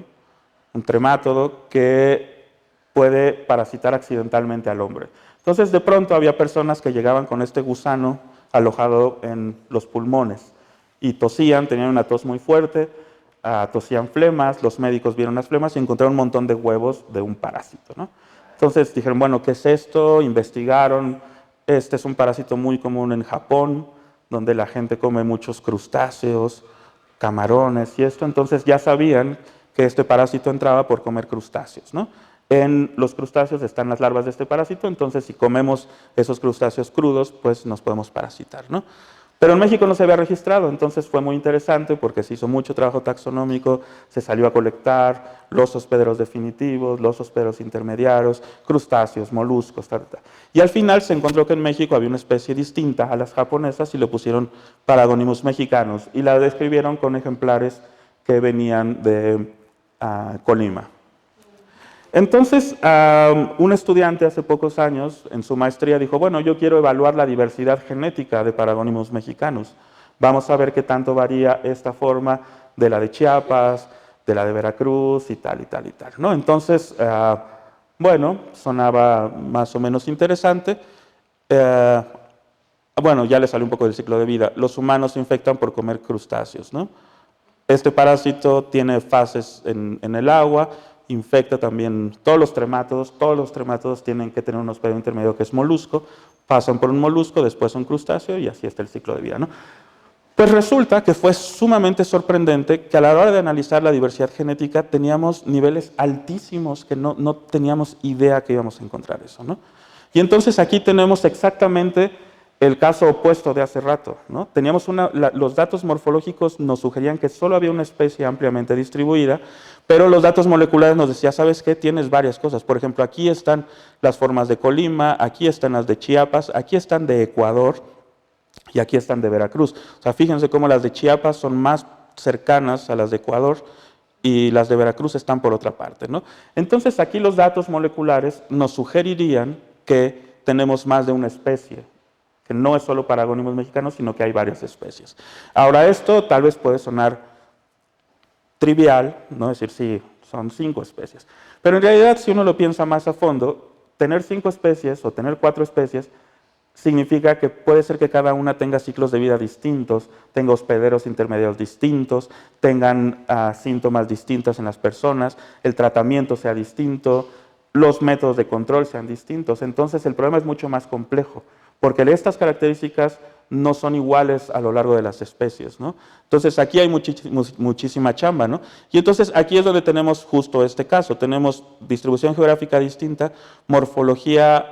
Speaker 1: un tremátodo que puede parasitar accidentalmente al hombre. Entonces, de pronto había personas que llegaban con este gusano alojado en los pulmones y tosían, tenían una tos muy fuerte, tosían flemas, los médicos vieron las flemas y encontraron un montón de huevos de un parásito, ¿no? Entonces dijeron, bueno, ¿qué es esto? Investigaron, este es un parásito muy común en Japón, donde la gente come muchos crustáceos, camarones y esto, entonces ya sabían que este parásito entraba por comer crustáceos, ¿no? En los crustáceos están las larvas de este parásito, entonces si comemos esos crustáceos crudos, pues nos podemos parasitar, ¿no? Pero en México no se había registrado, entonces fue muy interesante porque se hizo mucho trabajo taxonómico, se salió a colectar los hospederos definitivos, los hospederos intermediarios, crustáceos, moluscos, tal, tal. Y al final se encontró que en México había una especie distinta a las japonesas y le pusieron Paragonimus mexicanus y la describieron con ejemplares que venían de Colima. Entonces, un estudiante hace pocos años en su maestría dijo, bueno, yo quiero evaluar la diversidad genética de Paragonimus mexicanus. Vamos a ver qué tanto varía esta forma de la de Chiapas, de la de Veracruz y tal y tal y tal, ¿no? Entonces, bueno, sonaba más o menos interesante. Bueno, ya le salió un poco del ciclo de vida. Los humanos se infectan por comer crustáceos, ¿no? Este parásito tiene fases en el agua, infecta también todos los tremátodos tienen que tener un hospedero intermedio que es molusco, pasan por un molusco, después un crustáceo y así está el ciclo de vida, ¿no? Pues resulta que fue sumamente sorprendente que a la hora de analizar la diversidad genética teníamos niveles altísimos que no teníamos idea que íbamos a encontrar eso, ¿no? Y entonces aquí tenemos exactamente el caso opuesto de hace rato, ¿no? Teníamos los datos morfológicos nos sugerían que solo había una especie ampliamente distribuida, pero los datos moleculares nos decían, ¿sabes qué? Tienes varias cosas. Por ejemplo, aquí están las formas de Colima, aquí están las de Chiapas, aquí están de Ecuador y aquí están de Veracruz. O sea, fíjense cómo las de Chiapas son más cercanas a las de Ecuador y las de Veracruz están por otra parte, ¿no? Entonces, aquí los datos moleculares nos sugerirían que tenemos más de una especie, que no es solo Paragonimus mexicanus, sino que hay varias especies. Ahora, esto tal vez puede sonar trivial, ¿no? Es decir, sí, son 5 especies. Pero en realidad, si uno lo piensa más a fondo, tener 5 especies o tener 4 especies significa que puede ser que cada una tenga ciclos de vida distintos, tenga hospederos intermedios distintos, tengan síntomas distintos en las personas, el tratamiento sea distinto, los métodos de control sean distintos. Entonces, el problema es mucho más complejo, porque estas características no son iguales a lo largo de las especies, ¿no? Entonces, aquí hay muchísima chamba, ¿no? Y entonces, aquí es donde tenemos justo este caso. Tenemos distribución geográfica distinta, morfología,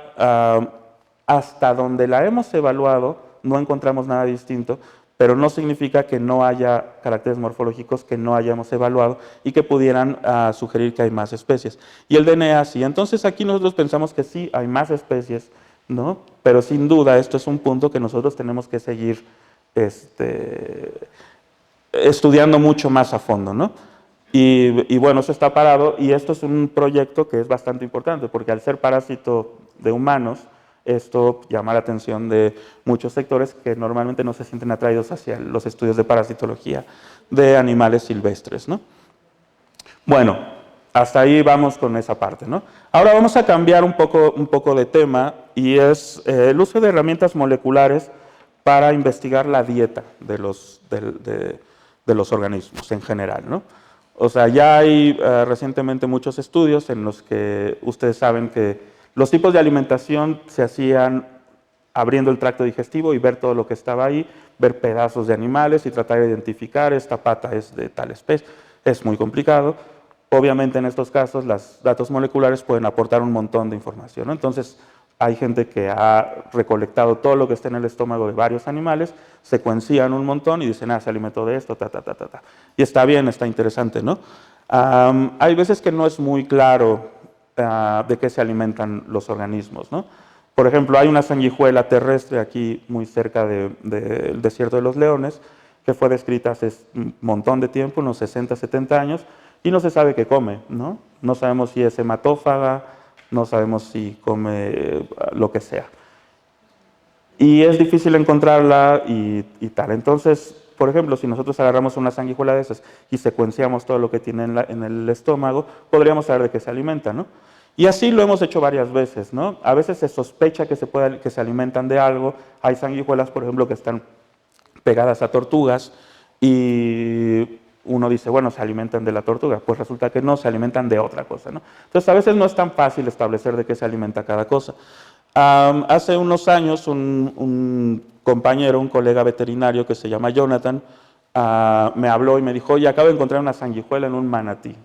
Speaker 1: hasta donde la hemos evaluado, no encontramos nada distinto, pero no significa que no haya caracteres morfológicos que no hayamos evaluado y que pudieran sugerir que hay más especies. Y el DNA sí. Entonces, aquí nosotros pensamos que sí, hay más especies, ¿no? Pero sin duda esto es un punto que nosotros tenemos que seguir estudiando mucho más a fondo, ¿no? Y bueno, eso está parado y esto es un proyecto que es bastante importante porque al ser parásito de humanos, esto llama la atención de muchos sectores que normalmente no se sienten atraídos hacia los estudios de parasitología de animales silvestres, ¿no? Bueno, hasta ahí vamos con esa parte, ¿no? Ahora vamos a cambiar un poco de tema y es el uso de herramientas moleculares para investigar la dieta de los organismos en general, ¿no? O sea, ya hay recientemente muchos estudios en los que ustedes saben que los tipos de alimentación se hacían abriendo el tracto digestivo y ver todo lo que estaba ahí, ver pedazos de animales y tratar de identificar esta pata es de tal especie. Es muy complicado. Obviamente en estos casos los datos moleculares pueden aportar un montón de información, ¿no? Entonces, hay gente que ha recolectado todo lo que está en el estómago de varios animales, secuencian un montón y dicen, se alimentó de esto, ta. Y está bien, está interesante, ¿no? Hay veces que no es muy claro de qué se alimentan los organismos, ¿no? Por ejemplo, hay una sanguijuela terrestre aquí muy cerca del desierto de los leones, que fue descrita hace un montón de tiempo, unos 60, 70 años, y no se sabe qué come, ¿no? No sabemos si es hematófaga, no sabemos si come lo que sea. Y es difícil encontrarla y tal. Entonces, por ejemplo, si nosotros agarramos una sanguijuela de esas y secuenciamos todo lo que tiene en el estómago, podríamos saber de qué se alimenta, ¿no? Y así lo hemos hecho varias veces, ¿no? A veces se sospecha que se alimentan de algo. Hay sanguijuelas, por ejemplo, que están pegadas a tortugas y uno dice, bueno, se alimentan de la tortuga. Pues resulta que no, se alimentan de otra cosa, ¿no? Entonces, a veces no es tan fácil establecer de qué se alimenta cada cosa. Hace unos años, un compañero, un colega veterinario que se llama Jonathan, me habló y me dijo, oye, acabo de encontrar una sanguijuela en un manatí.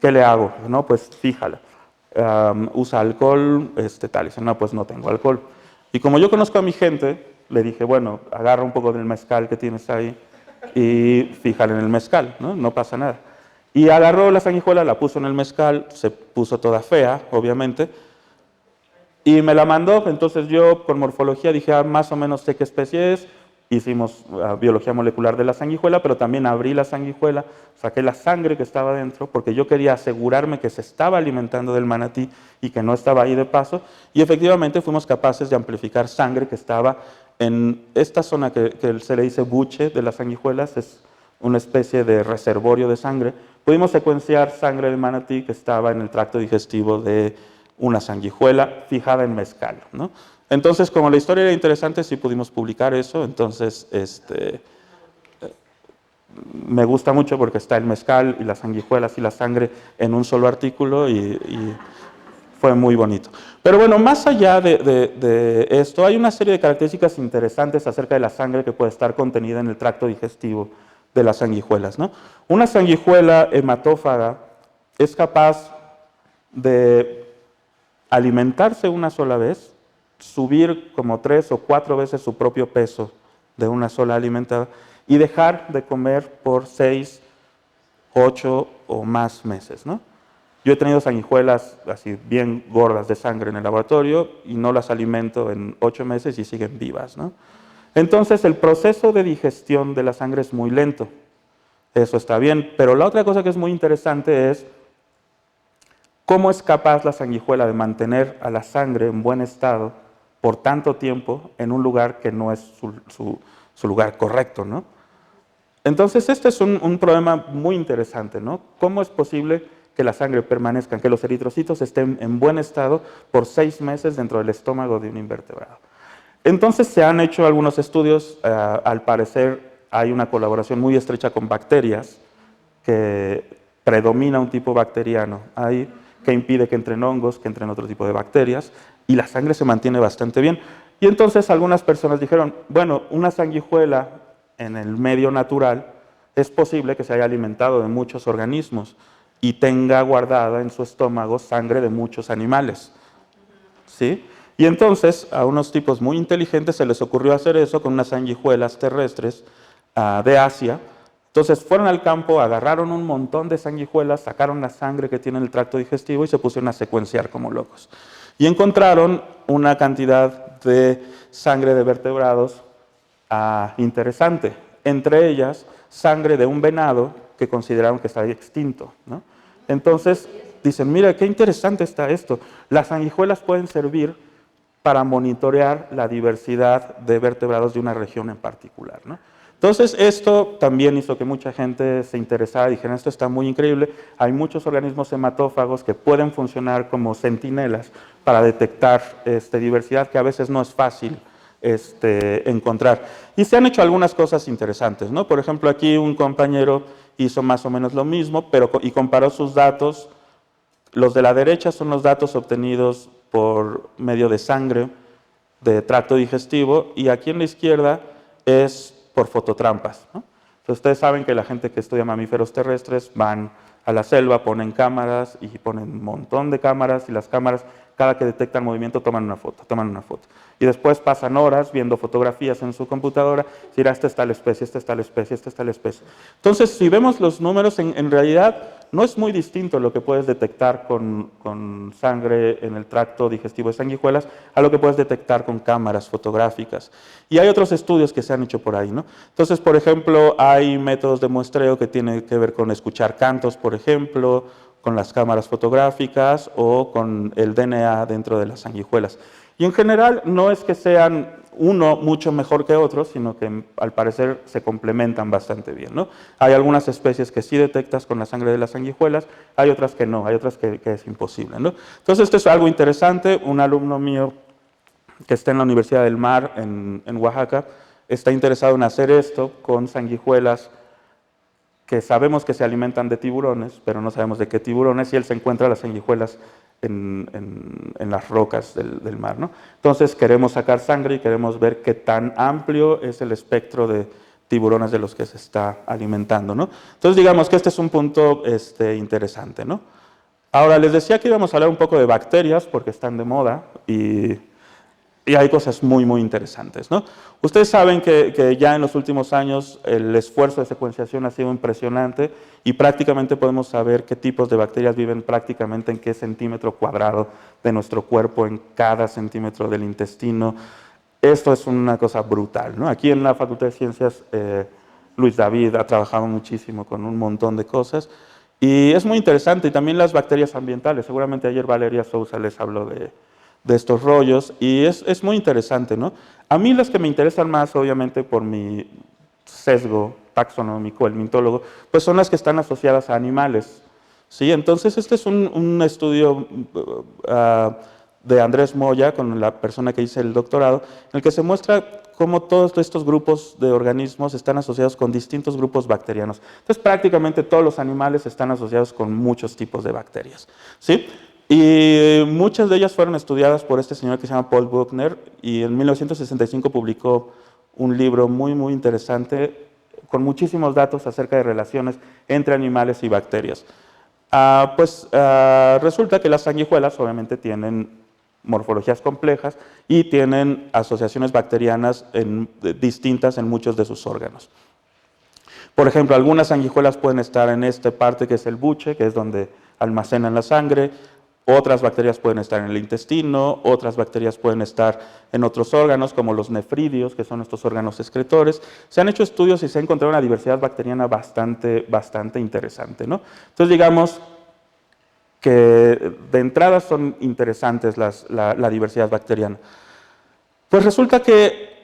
Speaker 1: ¿Qué le hago? No, pues fíjala. Usa alcohol, tal. Dice, no, pues no tengo alcohol. Y como yo conozco a mi gente, le dije, bueno, agarra un poco del mezcal que tienes ahí y fíjala en el mezcal, ¿no? No pasa nada. Y agarró la sanguijuela, la puso en el mezcal, se puso toda fea, obviamente, y me la mandó. Entonces yo con morfología dije, más o menos sé qué especie es. Hicimos biología molecular de la sanguijuela, pero también abrí la sanguijuela, saqué la sangre que estaba dentro, porque yo quería asegurarme que se estaba alimentando del manatí y que no estaba ahí de paso. Y efectivamente fuimos capaces de amplificar sangre que estaba en esta zona que se le dice buche de las sanguijuelas, es una especie de reservorio de sangre. Pudimos secuenciar sangre del manatí que estaba en el tracto digestivo de una sanguijuela fijada en mezcal, ¿no? Entonces, como la historia era interesante, sí pudimos publicar eso. Entonces, me gusta mucho porque está el mezcal y las sanguijuelas y la sangre en un solo artículo y fue muy bonito. Pero bueno, más allá de esto, hay una serie de características interesantes acerca de la sangre que puede estar contenida en el tracto digestivo de las sanguijuelas, ¿no? Una sanguijuela hematófaga es capaz de alimentarse una sola vez, subir como 3 o 4 veces su propio peso de una sola alimentada y dejar de comer por 6, 8 o más meses, ¿no? Yo he tenido sanguijuelas así bien gordas de sangre en el laboratorio y no las alimento en 8 meses y siguen vivas, ¿no? Entonces el proceso de digestión de la sangre es muy lento. Eso está bien, pero la otra cosa que es muy interesante es ¿cómo es capaz la sanguijuela de mantener a la sangre en buen estado por tanto tiempo en un lugar que no es su lugar correcto, ¿no? Entonces, este es un problema muy interesante, ¿no? ¿Cómo es posible que la sangre permanezca, que los eritrocitos estén en buen estado por 6 meses dentro del estómago de un invertebrado? Entonces, se han hecho algunos estudios. Al parecer, hay una colaboración muy estrecha con bacterias, que predomina un tipo bacteriano ahí, que impide que entren hongos, que entren otro tipo de bacterias, y la sangre se mantiene bastante bien. Y entonces algunas personas dijeron, bueno, una sanguijuela en el medio natural es posible que se haya alimentado de muchos organismos y tenga guardada en su estómago sangre de muchos animales, ¿sí? Y entonces a unos tipos muy inteligentes se les ocurrió hacer eso con unas sanguijuelas terrestres de Asia. Entonces fueron al campo, agarraron un montón de sanguijuelas, sacaron la sangre que tiene el tracto digestivo y se pusieron a secuenciar como locos. Y encontraron una cantidad de sangre de vertebrados interesante. Entre ellas, sangre de un venado que consideraron que estaba extinto, ¿no? Entonces dicen, mira, qué interesante está esto. Las sanguijuelas pueden servir para monitorear la diversidad de vertebrados de una región en particular, ¿no? Entonces, esto también hizo que mucha gente se interesara y dijera, esto está muy increíble. Hay muchos organismos hematófagos que pueden funcionar como centinelas para detectar diversidad que a veces no es fácil encontrar. Y se han hecho algunas cosas interesantes, ¿no? Por ejemplo, aquí un compañero hizo más o menos lo mismo, y comparó sus datos. Los de la derecha son los datos obtenidos por medio de sangre, de tracto digestivo, y aquí en la izquierda es por fototrampas, ¿no? Entonces, ustedes saben que la gente que estudia mamíferos terrestres van a la selva, ponen cámaras y ponen un montón de cámaras, y las cámaras cada que detectan movimiento toman una foto, toman una foto. Y después pasan horas viendo fotografías en su computadora, dirá, esta es tal especie, esta es tal especie, esta es tal especie. Entonces, si vemos los números, en realidad no es muy distinto lo que puedes detectar con sangre en el tracto digestivo de sanguijuelas a lo que puedes detectar con cámaras fotográficas. Y hay otros estudios que se han hecho por ahí, ¿no? Entonces, por ejemplo, hay métodos de muestreo que tienen que ver con escuchar cantos, por ejemplo, con las cámaras fotográficas o con el DNA dentro de las sanguijuelas. Y en general no es que sean uno mucho mejor que otro, sino que al parecer se complementan bastante bien, ¿no? Hay algunas especies que sí detectas con la sangre de las sanguijuelas, hay otras que no, hay otras que es imposible, ¿no? Entonces esto es algo interesante. Un alumno mío que está en la Universidad del Mar, en Oaxaca, está interesado en hacer esto con sanguijuelas que sabemos que se alimentan de tiburones, pero no sabemos de qué tiburones, y él se encuentra las sanguijuelas en las rocas del mar, ¿no? Entonces queremos sacar sangre y queremos ver qué tan amplio es el espectro de tiburones de los que se está alimentando, ¿no? Entonces digamos que este es un punto interesante, ¿no? Ahora les decía que íbamos a hablar un poco de bacterias porque están de moda y hay cosas muy, muy interesantes, ¿no? Ustedes saben que ya en los últimos años el esfuerzo de secuenciación ha sido impresionante y prácticamente podemos saber qué tipos de bacterias viven prácticamente en qué centímetro cuadrado de nuestro cuerpo, en cada centímetro del intestino. Esto es una cosa brutal, ¿no? Aquí en la Facultad de Ciencias, Luis David ha trabajado muchísimo con un montón de cosas y es muy interesante. Y también las bacterias ambientales. Seguramente ayer Valeria Sousa les habló de estos rollos y es muy interesante, ¿no? A mí las que me interesan más, obviamente por mi sesgo taxonómico, el mintólogo, pues son las que están asociadas a animales, ¿sí? Entonces este es un estudio de Andrés Moya, con la persona que hice el doctorado, en el que se muestra cómo todos estos grupos de organismos están asociados con distintos grupos bacterianos. Entonces prácticamente todos los animales están asociados con muchos tipos de bacterias, ¿sí? Y muchas de ellas fueron estudiadas por este señor que se llama Paul Buchner, y en 1965 publicó un libro muy, muy interesante con muchísimos datos acerca de relaciones entre animales y bacterias. Resulta que las sanguijuelas obviamente tienen morfologías complejas y tienen asociaciones bacterianas distintas en muchos de sus órganos. Por ejemplo, algunas sanguijuelas pueden estar en esta parte que es el buche, que es donde almacenan la sangre. Otras bacterias pueden estar en el intestino, otras bacterias pueden estar en otros órganos, como los nefridios, que son estos órganos excretores. Se han hecho estudios y se ha encontrado una diversidad bacteriana bastante interesante, ¿no? Entonces, digamos que de entrada son interesantes la diversidad bacteriana. Pues resulta que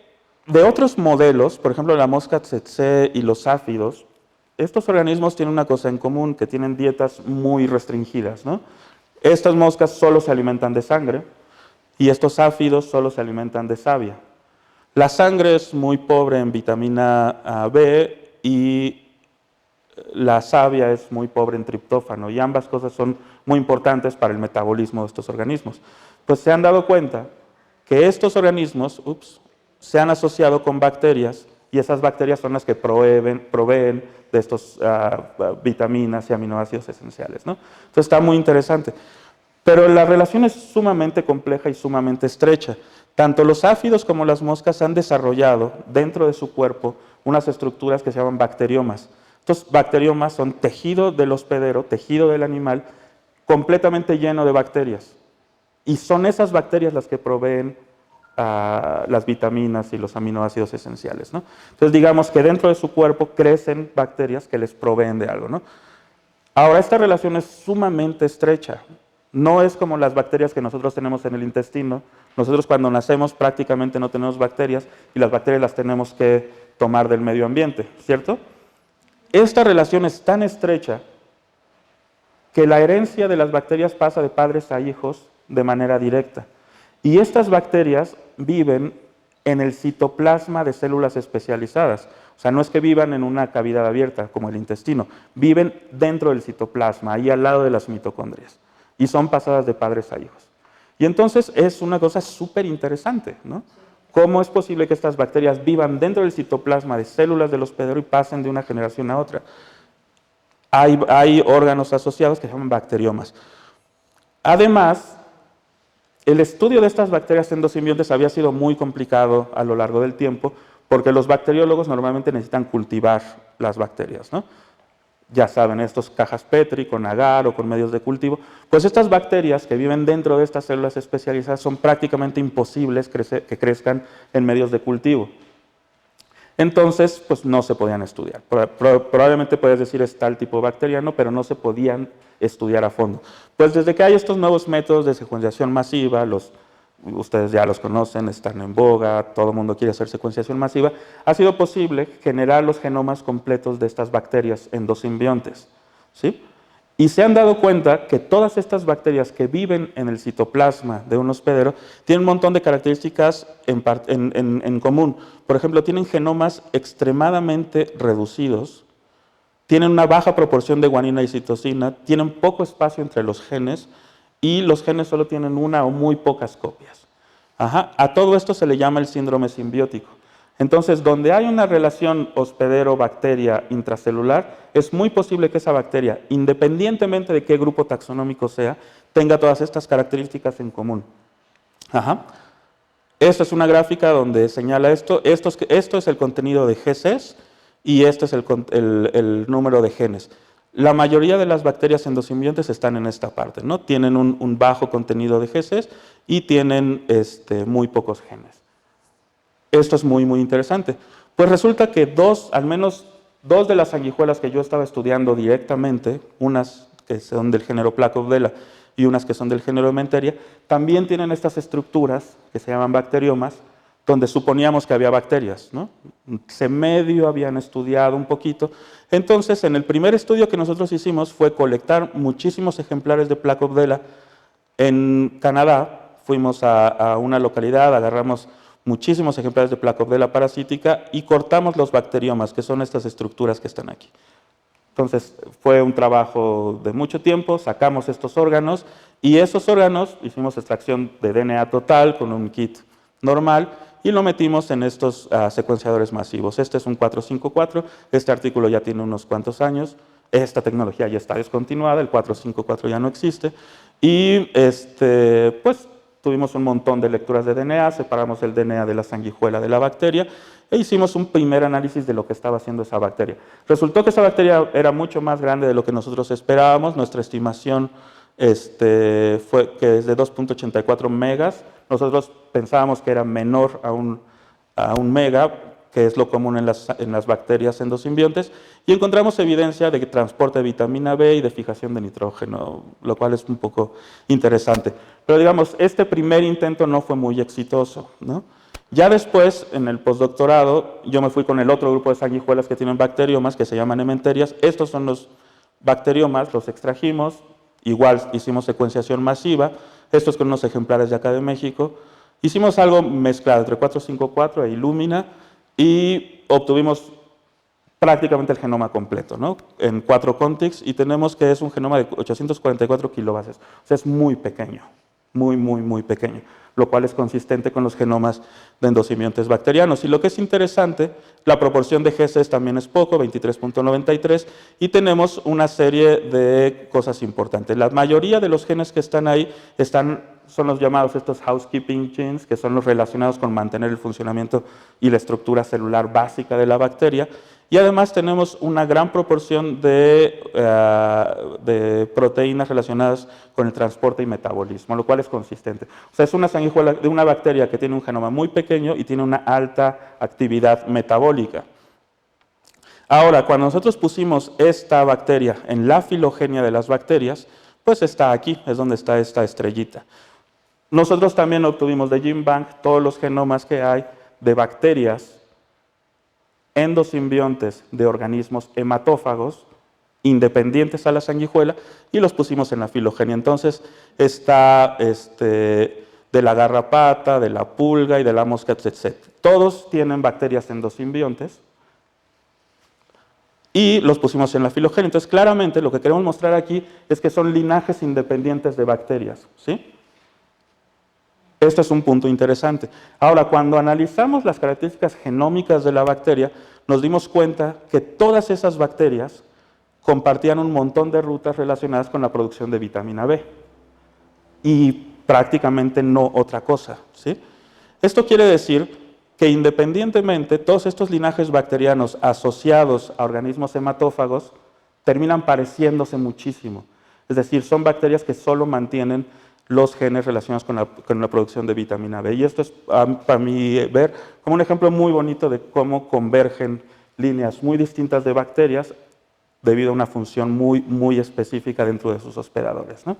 Speaker 1: de otros modelos, por ejemplo la mosca tsetse y los áfidos, estos organismos tienen una cosa en común, que tienen dietas muy restringidas, ¿no? Estas moscas solo se alimentan de sangre y estos áfidos solo se alimentan de savia. La sangre es muy pobre en vitamina B y la savia es muy pobre en triptófano, y ambas cosas son muy importantes para el metabolismo de estos organismos. Pues se han dado cuenta que estos organismos se han asociado con bacterias, y esas bacterias son las que proveen de estas vitaminas y aminoácidos esenciales, ¿no? Entonces está muy interesante. Pero la relación es sumamente compleja y sumamente estrecha. Tanto los áfidos como las moscas han desarrollado dentro de su cuerpo unas estructuras que se llaman bacteriomas. Estos bacteriomas son tejido del hospedero, tejido del animal, completamente lleno de bacterias. Y son esas bacterias las que proveen las vitaminas y los aminoácidos esenciales, ¿no? Entonces digamos que dentro de su cuerpo crecen bacterias que les proveen de algo, ¿no? Ahora, esta relación es sumamente estrecha. No es como las bacterias que nosotros tenemos en el intestino. Nosotros cuando nacemos prácticamente no tenemos bacterias, y las bacterias las tenemos que tomar del medio ambiente, ¿cierto? Esta relación es tan estrecha que la herencia de las bacterias pasa de padres a hijos de manera directa. Y estas bacterias viven en el citoplasma de células especializadas. O sea, no es que vivan en una cavidad abierta como el intestino, viven dentro del citoplasma, ahí al lado de las mitocondrias, y son pasadas de padres a hijos. Y entonces es una cosa súper interesante, ¿no? ¿Cómo es posible que estas bacterias vivan dentro del citoplasma de células del hospedero y pasen de una generación a otra? Hay órganos asociados que se llaman bacteriomas. Además, El estudio de estas bacterias endosimbiontes había sido muy complicado a lo largo del tiempo porque los bacteriólogos normalmente necesitan cultivar las bacterias, ¿no? Ya saben, estos cajas Petri con agar o con medios de cultivo, pues estas bacterias que viven dentro de estas células especializadas son prácticamente imposibles que crezcan en medios de cultivo. Entonces, pues no se podían estudiar. Probablemente puedes decir es tal tipo bacteriano, pero no se podían estudiar a fondo. Pues desde que hay estos nuevos métodos de secuenciación masiva, ustedes ya los conocen, están en boga, todo el mundo quiere hacer secuenciación masiva, ha sido posible generar los genomas completos de estas bacterias endosimbiontes, ¿sí? Y se han dado cuenta que todas estas bacterias que viven en el citoplasma de un hospedero tienen un montón de características en común. Por ejemplo, tienen genomas extremadamente reducidos, tienen una baja proporción de guanina y citosina, tienen poco espacio entre los genes y los genes solo tienen una o muy pocas copias. A todo esto se le llama el síndrome simbiótico. Entonces, donde hay una relación hospedero-bacteria intracelular, es muy posible que esa bacteria, independientemente de qué grupo taxonómico sea, tenga todas estas características en común. Esta es una gráfica donde señala esto. Esto es el contenido de GCs y este es el número de genes. La mayoría de las bacterias endosimbiontes están en esta parte, ¿no? Tienen un bajo contenido de GCs y tienen muy pocos genes. Esto es muy, muy interesante. Pues resulta que al menos dos de las sanguijuelas que yo estaba estudiando directamente, unas que son del género Placobdela y unas que son del género Ementeria, también tienen estas estructuras que se llaman bacteriomas, donde suponíamos que había bacterias, ¿no? Se medio habían estudiado un poquito. Entonces, en el primer estudio que nosotros hicimos fue colectar muchísimos ejemplares de Placobdela en Canadá. Fuimos a una localidad, agarramos muchísimos ejemplares de Placobdela parasítica y cortamos los bacteriomas, que son estas estructuras que están aquí. Entonces, fue un trabajo de mucho tiempo, sacamos estos órganos y esos órganos hicimos extracción de DNA total con un kit normal y lo metimos en estos secuenciadores masivos. Este es un 454, este artículo ya tiene unos cuantos años, esta tecnología ya está descontinuada, el 454 ya no existe y pues tuvimos un montón de lecturas de DNA, separamos el DNA de la sanguijuela de la bacteria e hicimos un primer análisis de lo que estaba haciendo esa bacteria. Resultó que esa bacteria era mucho más grande de lo que nosotros esperábamos. Nuestra estimación fue que es de 2.84 megas. Nosotros pensábamos que era menor a un mega, que es lo común en las bacterias endosimbiontes, y encontramos evidencia de transporte de vitamina B y de fijación de nitrógeno, lo cual es un poco interesante. Pero digamos, este primer intento no fue muy exitoso, ¿no? Ya después, en el postdoctorado, yo me fui con el otro grupo de sanguijuelas que tienen bacteriomas, que se llaman ementerias. Estos son los bacteriomas, los extrajimos, igual hicimos secuenciación masiva, estos con unos ejemplares de acá de México. Hicimos algo mezclado entre 454 e Illumina, y obtuvimos prácticamente el genoma completo, ¿no? En 4 contigs, y tenemos que es un genoma de 844 kilobases. O sea, es muy pequeño, muy, muy, muy pequeño, lo cual es consistente con los genomas de endosimbiontes bacterianos. Y lo que es interesante, la proporción de GCs también es poco, 23.93, y tenemos una serie de cosas importantes. La mayoría de los genes que están ahí son los llamados estos housekeeping genes, que son los relacionados con mantener el funcionamiento y la estructura celular básica de la bacteria. Y además tenemos una gran proporción de proteínas relacionadas con el transporte y metabolismo, lo cual es consistente. O sea, es una sanguijuela de una bacteria que tiene un genoma muy pequeño y tiene una alta actividad metabólica. Ahora, cuando nosotros pusimos esta bacteria en la filogenia de las bacterias, pues está aquí, es donde está esta estrellita. Nosotros también obtuvimos de GenBank todos los genomas que hay de bacterias endosimbiontes de organismos hematófagos independientes a la sanguijuela y los pusimos en la filogenia. Entonces está de la garrapata, de la pulga y de la mosca, etc. Todos tienen bacterias endosimbiontes y los pusimos en la filogenia. Entonces claramente lo que queremos mostrar aquí es que son linajes independientes de bacterias, ¿sí? Este es un punto interesante. Ahora, cuando analizamos las características genómicas de la bacteria, nos dimos cuenta que todas esas bacterias compartían un montón de rutas relacionadas con la producción de vitamina B. Y prácticamente no otra cosa, ¿sí? Esto quiere decir que independientemente todos estos linajes bacterianos asociados a organismos hematófagos terminan pareciéndose muchísimo. Es decir, son bacterias que solo mantienen los genes relacionados con la producción de vitamina B. Y esto es, para mí, ver como un ejemplo muy bonito de cómo convergen líneas muy distintas de bacterias debido a una función muy, muy específica dentro de sus hospedadores, ¿no?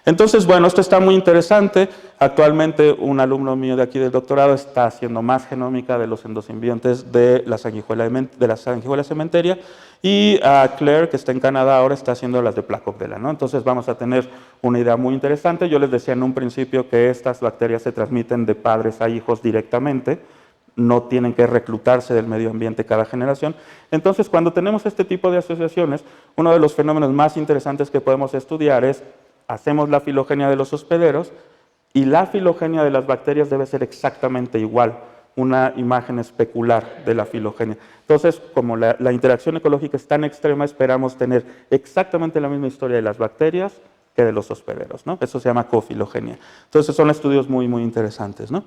Speaker 1: Entonces, bueno, esto está muy interesante. Actualmente un alumno mío de aquí del doctorado está haciendo más genómica de los endosimbiontes de la sanguijuela cementeria y Claire, que está en Canadá ahora, está haciendo las de Placobdella, ¿no? Entonces vamos a tener una idea muy interesante. Yo les decía en un principio que estas bacterias se transmiten de padres a hijos directamente, no tienen que reclutarse del medio ambiente cada generación. Entonces, cuando tenemos este tipo de asociaciones, uno de los fenómenos más interesantes que podemos estudiar es hacemos la filogenia de los hospederos y la filogenia de las bacterias debe ser exactamente igual, una imagen especular de la filogenia. Entonces, como la interacción ecológica es tan extrema, esperamos tener exactamente la misma historia de las bacterias que de los hospederos, ¿no? Eso se llama cofilogenia. Entonces, son estudios muy, muy interesantes, ¿no?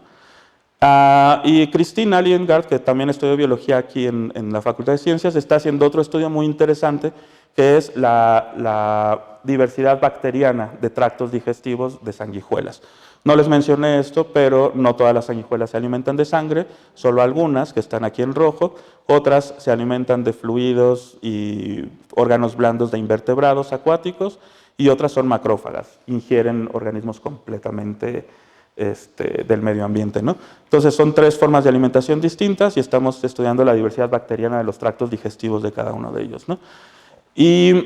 Speaker 1: Y Christine Aliengard, que también estudió biología aquí en la Facultad de Ciencias, está haciendo otro estudio muy interesante, que es la diversidad bacteriana de tractos digestivos de sanguijuelas. No les mencioné esto, pero no todas las sanguijuelas se alimentan de sangre, solo algunas, que están aquí en rojo, otras se alimentan de fluidos y órganos blandos de invertebrados acuáticos, y otras son macrófagas, ingieren organismos completamente del medio ambiente, ¿no? Entonces son tres formas de alimentación distintas y estamos estudiando la diversidad bacteriana de los tractos digestivos de cada uno de ellos, ¿no? Y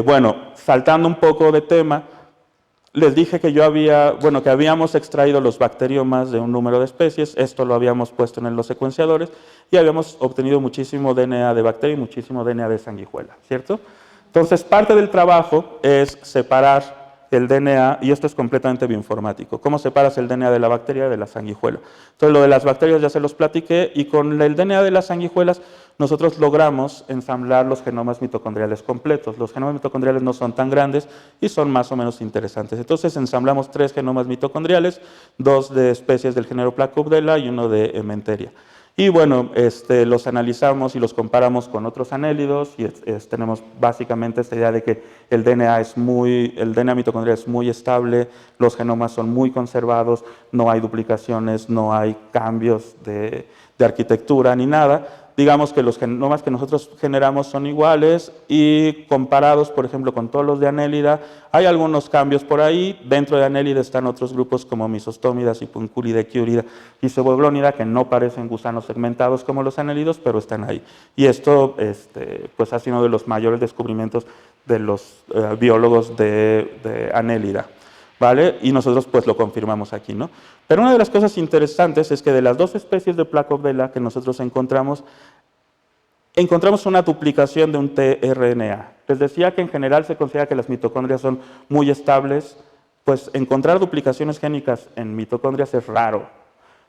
Speaker 1: bueno, saltando un poco de tema, les dije que que habíamos extraído los bacteriomas de un número de especies, esto lo habíamos puesto en los secuenciadores y habíamos obtenido muchísimo DNA de bacteria y muchísimo DNA de sanguijuela, ¿cierto? Entonces, parte del trabajo es separar el DNA, y esto es completamente bioinformático. ¿Cómo separas el DNA de la bacteria de la sanguijuela? Entonces, lo de las bacterias ya se los platiqué, y con el DNA de las sanguijuelas nosotros logramos ensamblar los genomas mitocondriales completos. Los genomas mitocondriales no son tan grandes y son más o menos interesantes. Entonces, ensamblamos 3 genomas mitocondriales, 2 de especies del género Placobdella y 1 de Ementeria. Y bueno, los analizamos y los comparamos con otros anélidos y tenemos básicamente esta idea de que el DNA mitocondrial es muy estable, los genomas son muy conservados, no hay duplicaciones, no hay cambios de arquitectura ni nada. Digamos que los genomas que nosotros generamos son iguales y comparados, por ejemplo, con todos los de Annelida, hay algunos cambios por ahí. Dentro de Annelida están otros grupos como Misostómidas, Punculida, Chiurida y Cebuglonida, que no parecen gusanos segmentados como los anélidos, pero están ahí. Y esto pues ha sido uno de los mayores descubrimientos de los biólogos de Annelida, ¿vale? Y nosotros pues lo confirmamos aquí, ¿no? Pero una de las cosas interesantes es que de las 2 especies de Placobdella que nosotros encontramos una duplicación de un tRNA. Les decía que en general se considera que las mitocondrias son muy estables, pues encontrar duplicaciones génicas en mitocondrias es raro.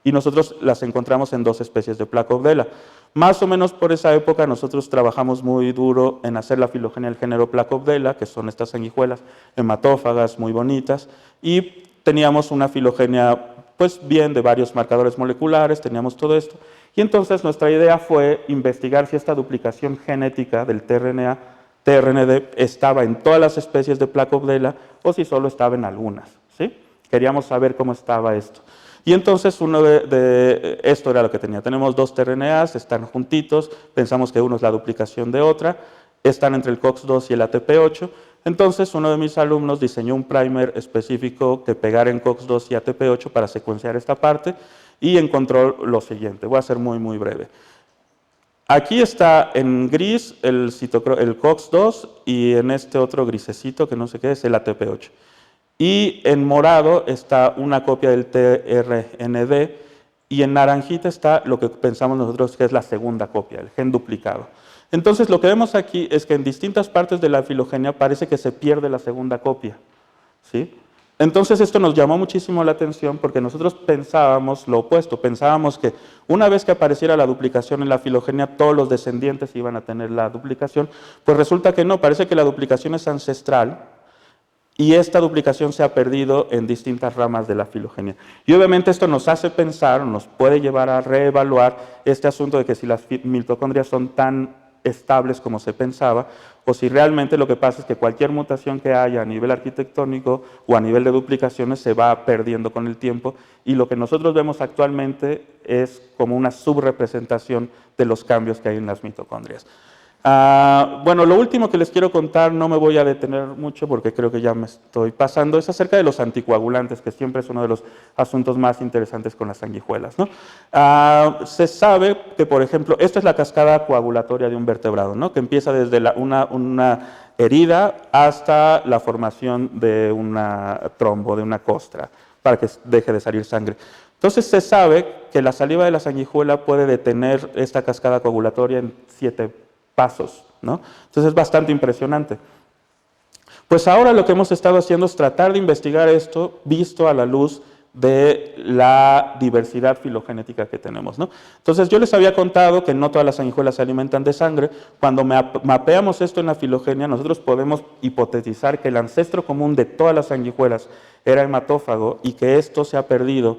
Speaker 1: Y nosotros las encontramos en 2 especies de Placobdella. Más o menos por esa época nosotros trabajamos muy duro en hacer la filogenia del género Placobdella, que son estas sanguijuelas hematófagas muy bonitas, y teníamos una filogenia pues bien de varios marcadores moleculares, teníamos todo esto. Y entonces nuestra idea fue investigar si esta duplicación genética del tRND estaba en todas las especies de Placobdella o si solo estaba en algunas, ¿sí? Queríamos saber cómo estaba esto. Y entonces esto era lo que tenía. Tenemos 2 tRNAs, están juntitos, pensamos que uno es la duplicación de otra, están entre el COX-2 y el ATP8. Entonces uno de mis alumnos diseñó un primer específico que pegara en COX-2 y ATP8 para secuenciar esta parte y encontró lo siguiente. Voy a ser muy, muy breve. Aquí está en gris el COX-2 y en este otro grisecito que no sé qué es el ATP8. Y en morado está una copia del tRND y en naranjita está lo que pensamos nosotros que es la segunda copia, el gen duplicado. Entonces lo que vemos aquí es que en distintas partes de la filogenia parece que se pierde la segunda copia, ¿sí? Entonces esto nos llamó muchísimo la atención porque nosotros pensábamos lo opuesto, pensábamos que una vez que apareciera la duplicación en la filogenia todos los descendientes iban a tener la duplicación, pues resulta que no, parece que la duplicación es ancestral y esta duplicación se ha perdido en distintas ramas de la filogenia. Y obviamente esto nos hace pensar, nos puede llevar a reevaluar este asunto de que si las mitocondrias son tan estables como se pensaba, o si realmente lo que pasa es que cualquier mutación que haya a nivel arquitectónico o a nivel de duplicaciones se va perdiendo con el tiempo, y lo que nosotros vemos actualmente es como una subrepresentación de los cambios que hay en las mitocondrias. Bueno, lo último que les quiero contar, no me voy a detener mucho porque creo que ya me estoy pasando, es acerca de los anticoagulantes, que siempre es uno de los asuntos más interesantes con las sanguijuelas, ¿no? Se sabe que, por ejemplo, esta es la cascada coagulatoria de un vertebrado, ¿no? Que empieza desde una herida hasta la formación de una trombo, de una costra, para que deje de salir sangre. Entonces se sabe que la saliva de la sanguijuela puede detener esta cascada coagulatoria en 7 pasos, ¿no? Entonces es bastante impresionante. Pues ahora lo que hemos estado haciendo es tratar de investigar esto visto a la luz de la diversidad filogenética que tenemos, ¿no? Entonces yo les había contado que no todas las sanguijuelas se alimentan de sangre. Cuando mapeamos esto en la filogenia, nosotros podemos hipotetizar que el ancestro común de todas las sanguijuelas era hematófago y que esto se ha perdido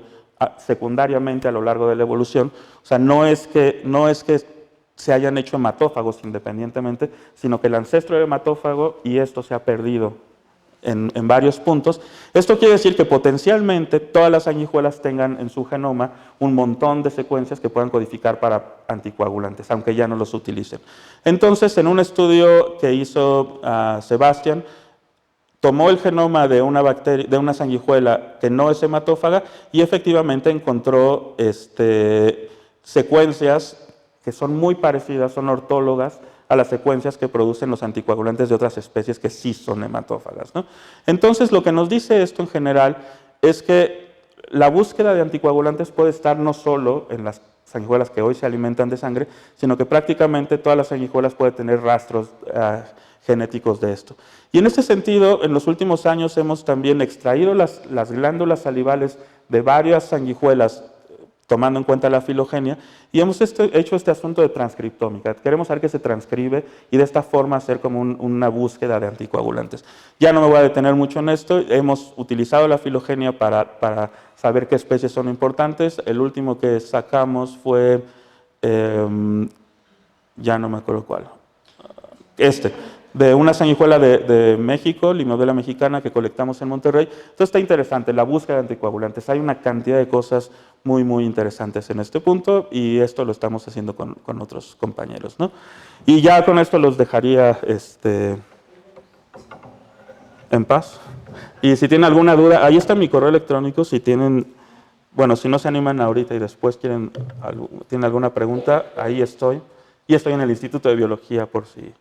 Speaker 1: secundariamente a lo largo de la evolución. O sea, no es que se hayan hecho hematófagos independientemente, sino que el ancestro era hematófago y esto se ha perdido en varios puntos. Esto quiere decir que potencialmente todas las sanguijuelas tengan en su genoma un montón de secuencias que puedan codificar para anticoagulantes, aunque ya no los utilicen. Entonces, en un estudio que hizo Sebastián, tomó el genoma de una sanguijuela que no es hematófaga y efectivamente encontró secuencias que son muy parecidas, son ortólogas a las secuencias que producen los anticoagulantes de otras especies que sí son hematófagas, ¿no? Entonces, lo que nos dice esto en general es que la búsqueda de anticoagulantes puede estar no solo en las sanguijuelas que hoy se alimentan de sangre, sino que prácticamente todas las sanguijuelas pueden tener rastros genéticos de esto. Y en este sentido, en los últimos años hemos también extraído las glándulas salivales de varias sanguijuelas tomando en cuenta la filogenia, y hemos hecho este asunto de transcriptómica. Queremos saber qué se transcribe y de esta forma hacer como una búsqueda de anticoagulantes. Ya no me voy a detener mucho en esto, hemos utilizado la filogenia para saber qué especies son importantes. El último que sacamos fue, ya no me acuerdo cuál, de una sanguijuela de México, Limnodela mexicana, que colectamos en Monterrey. Entonces está interesante, la búsqueda de anticoagulantes. Hay una cantidad de cosas muy, muy interesantes en este punto y esto lo estamos haciendo con otros compañeros, ¿no? Y ya con esto los dejaría en paz. Y si tienen alguna duda, ahí está mi correo electrónico, si tienen, bueno, si no se animan ahorita y después tienen alguna pregunta, ahí estoy. Y estoy en el Instituto de Biología por si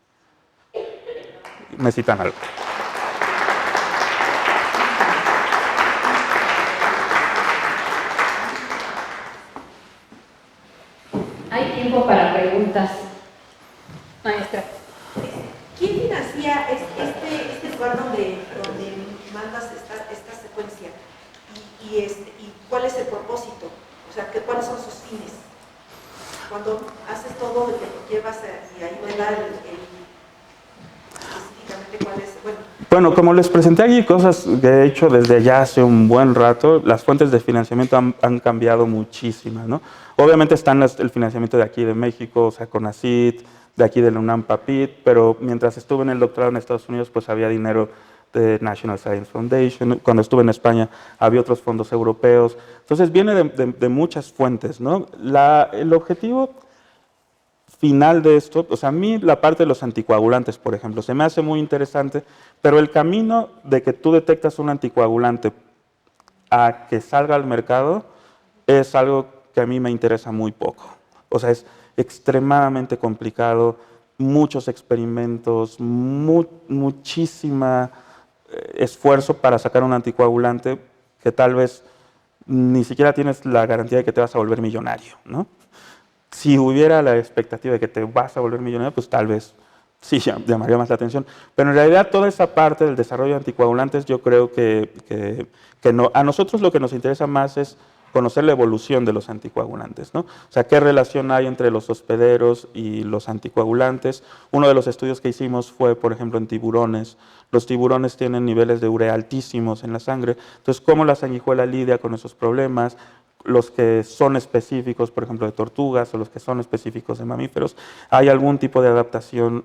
Speaker 1: necesitan algo.
Speaker 2: Hay tiempo para preguntas.
Speaker 3: Maestra.
Speaker 4: ¿Quién financia este lugar donde mandas esta secuencia? ¿Y cuál es el propósito? O sea, ¿cuáles son sus fines? Cuando haces todo lo que llevas y ahí me da específicamente cuál es,
Speaker 1: Bueno, como les presenté aquí cosas que he hecho desde ya hace un buen rato, las fuentes de financiamiento han cambiado muchísimas, ¿no? Obviamente están el financiamiento de aquí de México, o sea, CONACYT, de aquí de la UNAM PAPIT, pero mientras estuve en el doctorado en Estados Unidos, pues había dinero de National Science Foundation. Cuando estuve en España había otros fondos europeos. Entonces viene de muchas fuentes, ¿no? El objetivo final de esto, o sea, a mí la parte de los anticoagulantes, por ejemplo, se me hace muy interesante, pero el camino de que tú detectas un anticoagulante a que salga al mercado es algo que a mí me interesa muy poco. O sea, es extremadamente complicado, muchos experimentos, muchísimo esfuerzo para sacar un anticoagulante que tal vez ni siquiera tienes la garantía de que te vas a volver millonario, ¿no? Si hubiera la expectativa de que te vas a volver millonario, pues tal vez sí llamaría más la atención. Pero en realidad toda esa parte del desarrollo de anticoagulantes yo creo que no. A nosotros lo que nos interesa más es conocer la evolución de los anticoagulantes, ¿no? O sea, qué relación hay entre los hospederos y los anticoagulantes. Uno de los estudios que hicimos fue, por ejemplo, en tiburones. Los tiburones tienen niveles de urea altísimos en la sangre. Entonces, ¿cómo la sanguijuela lidia con esos problemas? Los que son específicos, por ejemplo, de tortugas, o los que son específicos de mamíferos, ¿hay algún tipo de adaptación,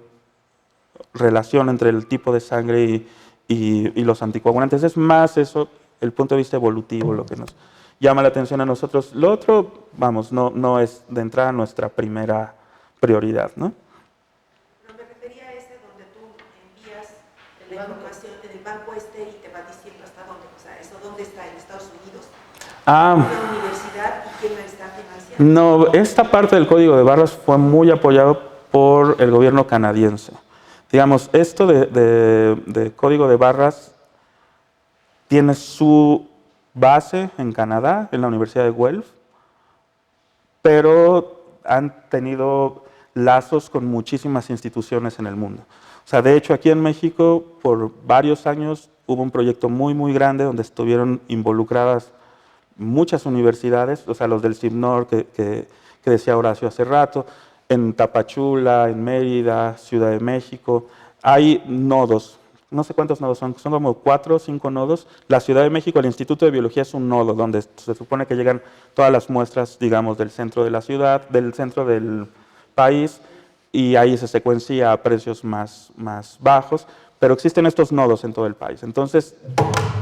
Speaker 1: relación entre el tipo de sangre y los anticoagulantes? Es más eso, el punto de vista evolutivo, lo que nos llama la atención a nosotros. Lo otro, vamos, no es de entrada nuestra primera prioridad, ¿no?
Speaker 4: Pero me refería a ese donde tú envías la información en el banco y te va diciendo hasta dónde, o sea, ¿eso dónde está? ¿En Estados Unidos? ¿La universidad y quién la está financiando?
Speaker 1: No, esta parte del código de barras fue muy apoyado por el gobierno canadiense. Digamos, esto de código de barras tiene su base en Canadá, en la Universidad de Guelph, pero han tenido lazos con muchísimas instituciones en el mundo. O sea, de hecho, aquí en México, por varios años, hubo un proyecto muy grande donde estuvieron involucradas muchas universidades, o sea, los del CIBNOR que decía Horacio hace rato, en Tapachula, en Mérida, Ciudad de México, hay nodos. No sé cuántos nodos son como 4 o 5 nodos. La Ciudad de México, el Instituto de Biología es un nodo donde se supone que llegan todas las muestras, digamos, del centro de la ciudad, del centro del país, y ahí se secuencia a precios más bajos, pero existen estos nodos en todo el país. Entonces,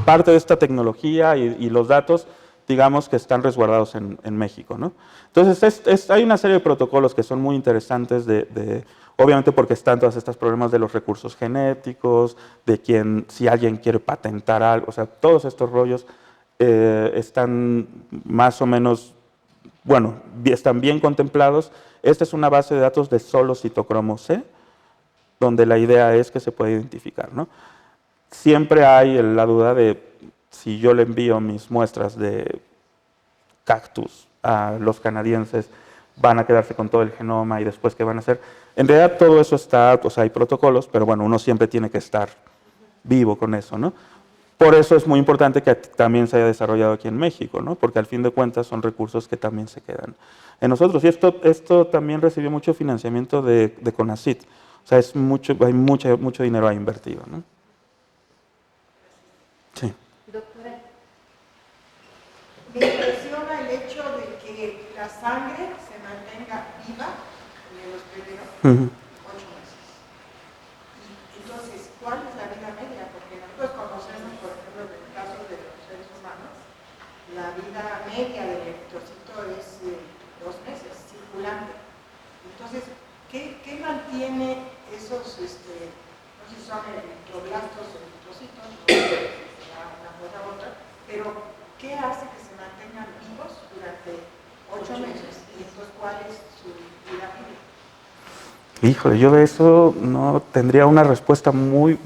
Speaker 1: parte de esta tecnología y los datos, digamos, que están resguardados en México, ¿no? Entonces, hay una serie de protocolos que son muy interesantes obviamente porque están todos estos problemas de los recursos genéticos, de si alguien quiere patentar algo, o sea, todos estos rollos están más o menos, bueno, están bien contemplados. Esta es una base de datos de solo citocromo C, donde la idea es que se puede identificar, ¿no? Siempre hay la duda de si yo le envío mis muestras de cactus a los canadienses, van a quedarse con todo el genoma y después qué van a hacer. En realidad todo eso está, o sea, hay protocolos, pero bueno, uno siempre tiene que estar vivo con eso, ¿no? Por eso es muy importante que también se haya desarrollado aquí en México, ¿no? Porque al fin de cuentas son recursos que también se quedan en nosotros. Y esto también recibió mucho financiamiento de CONACYT. O sea, hay mucho dinero ahí invertido, ¿no? Sí.
Speaker 3: Doctora,
Speaker 5: Me impresiona el hecho de que la sangre se mantenga viva en el hospedero 8 meses. Y entonces, ¿cuál es la vida media? Porque nosotros conocemos, por ejemplo, en el caso de los seres humanos, la vida media del eritrocito es 2 meses, circulante. Entonces, ¿qué mantiene esos, no sé si son eritroblastos o eritrocitos, no sé si será una cosa u otra, pero ¿qué hace que se mantengan vivos durante 8 meses? Y entonces, ¿cuál es su vida media?
Speaker 1: Híjole, yo de eso no tendría una respuesta muy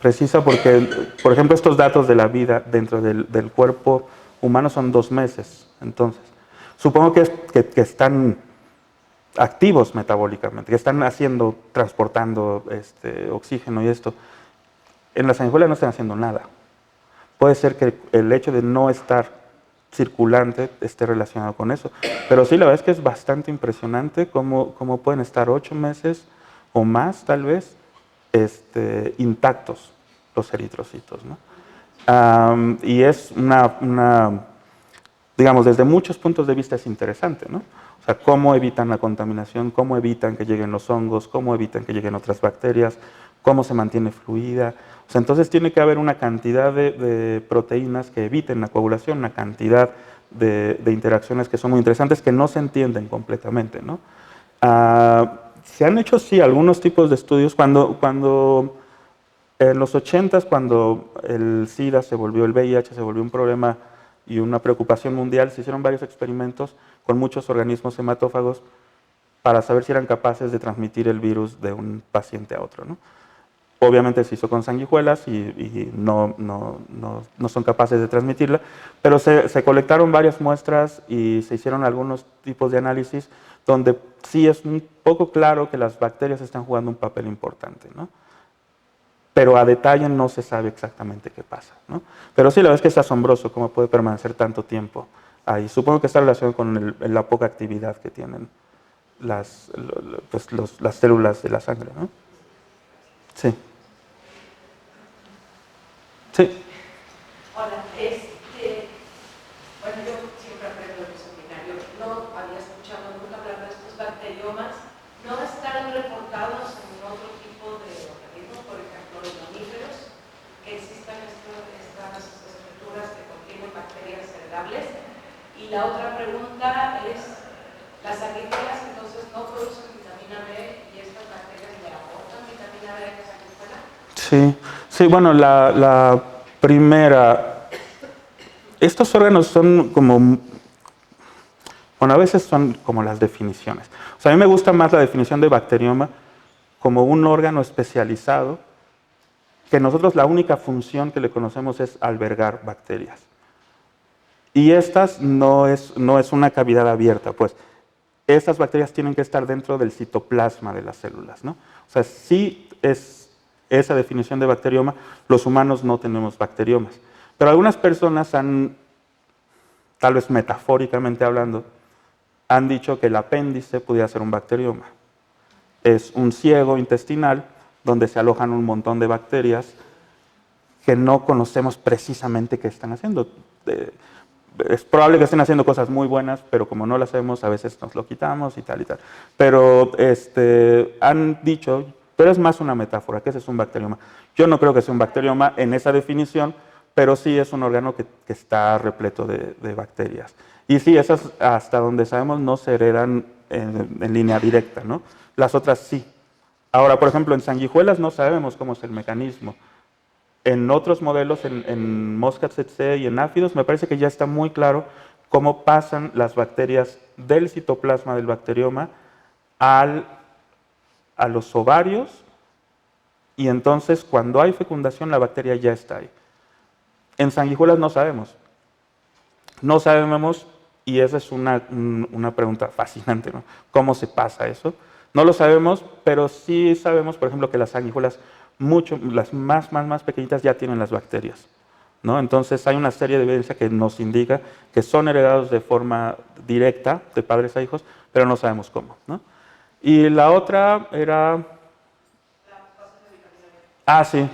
Speaker 1: precisa porque, por ejemplo, estos datos de la vida dentro del cuerpo humano son 2 meses. Entonces, supongo que están activos metabólicamente, que están transportando oxígeno y esto. En la sanguijuela no están haciendo nada. Puede ser que el hecho de no estar circulante esté relacionado con eso. Pero sí, la verdad es que es bastante impresionante cómo pueden estar 8 meses o más, tal vez, intactos los eritrocitos, ¿no? Y es digamos, desde muchos puntos de vista es interesante, ¿no? O sea, cómo evitan la contaminación, cómo evitan que lleguen los hongos, cómo evitan que lleguen otras bacterias, cómo se mantiene fluida. O sea, entonces tiene que haber una cantidad de proteínas que eviten la coagulación, una cantidad de interacciones que son muy interesantes que no se entienden completamente, ¿no? Se han hecho, sí, algunos tipos de estudios. Cuando en los 80s, cuando el SIDA el VIH se volvió un problema y una preocupación mundial, se hicieron varios experimentos con muchos organismos hematófagos para saber si eran capaces de transmitir el virus de un paciente a otro, ¿no? Obviamente se hizo con sanguijuelas y no son capaces de transmitirla, pero se colectaron varias muestras y se hicieron algunos tipos de análisis donde sí es un poco claro que las bacterias están jugando un papel importante, ¿no? pero a detalle no se sabe exactamente qué pasa, ¿no? Pero sí, la verdad es que es asombroso cómo puede permanecer tanto tiempo ahí. Supongo que está relacionado con la poca actividad que tienen las células de la sangre, ¿no? Sí. Sí.
Speaker 4: Hola, bueno, yo siempre aprendo en los seminarios, no había escuchado nunca hablar de estos bacteriomas, no están reportados en otro tipo de organismos, por ejemplo, los mamíferos, que existan estas estructuras que contienen bacterias heredables. Y la otra pregunta es, las sanguijuelas entonces no producen vitamina B y estas bacterias le aportan vitamina B a la sanguijuela.
Speaker 1: Sí, bueno, la primera, estos órganos son como, bueno, a veces son como las definiciones. O sea, a mí me gusta más la definición de bacterioma como un órgano especializado que nosotros la única función que le conocemos es albergar bacterias. Y estas no es una cavidad abierta, pues estas bacterias tienen que estar dentro del citoplasma de las células, ¿no? O sea, sí es esa definición de bacterioma, los humanos no tenemos bacteriomas. Pero algunas personas han, tal vez metafóricamente hablando, han dicho que el apéndice pudiera ser un bacterioma. Es un ciego intestinal donde se alojan un montón de bacterias que no conocemos precisamente qué están haciendo. Es probable que estén haciendo cosas muy buenas, pero como no las sabemos, a veces nos lo quitamos y tal y tal. Pero han dicho, pero es más una metáfora, que ese es un bacterioma. Yo no creo que sea un bacterioma en esa definición, pero sí es un órgano que está repleto de bacterias. Y sí, esas hasta donde sabemos no se heredan en línea directa, ¿no? Las otras sí. Ahora, por ejemplo, en sanguijuelas no sabemos cómo es el mecanismo. En otros modelos, en moscas tsetse y en áfidos, me parece que ya está muy claro cómo pasan las bacterias del citoplasma del bacterioma a los ovarios, y entonces cuando hay fecundación la bacteria ya está ahí. En sanguijuelas no sabemos. No sabemos, y esa es una pregunta fascinante, ¿no? ¿Cómo se pasa eso? No lo sabemos, pero sí sabemos, por ejemplo, que las sanguijuelas, las más pequeñitas ya tienen las bacterias, ¿no? Entonces hay una serie de evidencia que nos indica que son heredados de forma directa, de padres a hijos, pero no sabemos cómo, ¿no? Y la otra era... Ah, sí.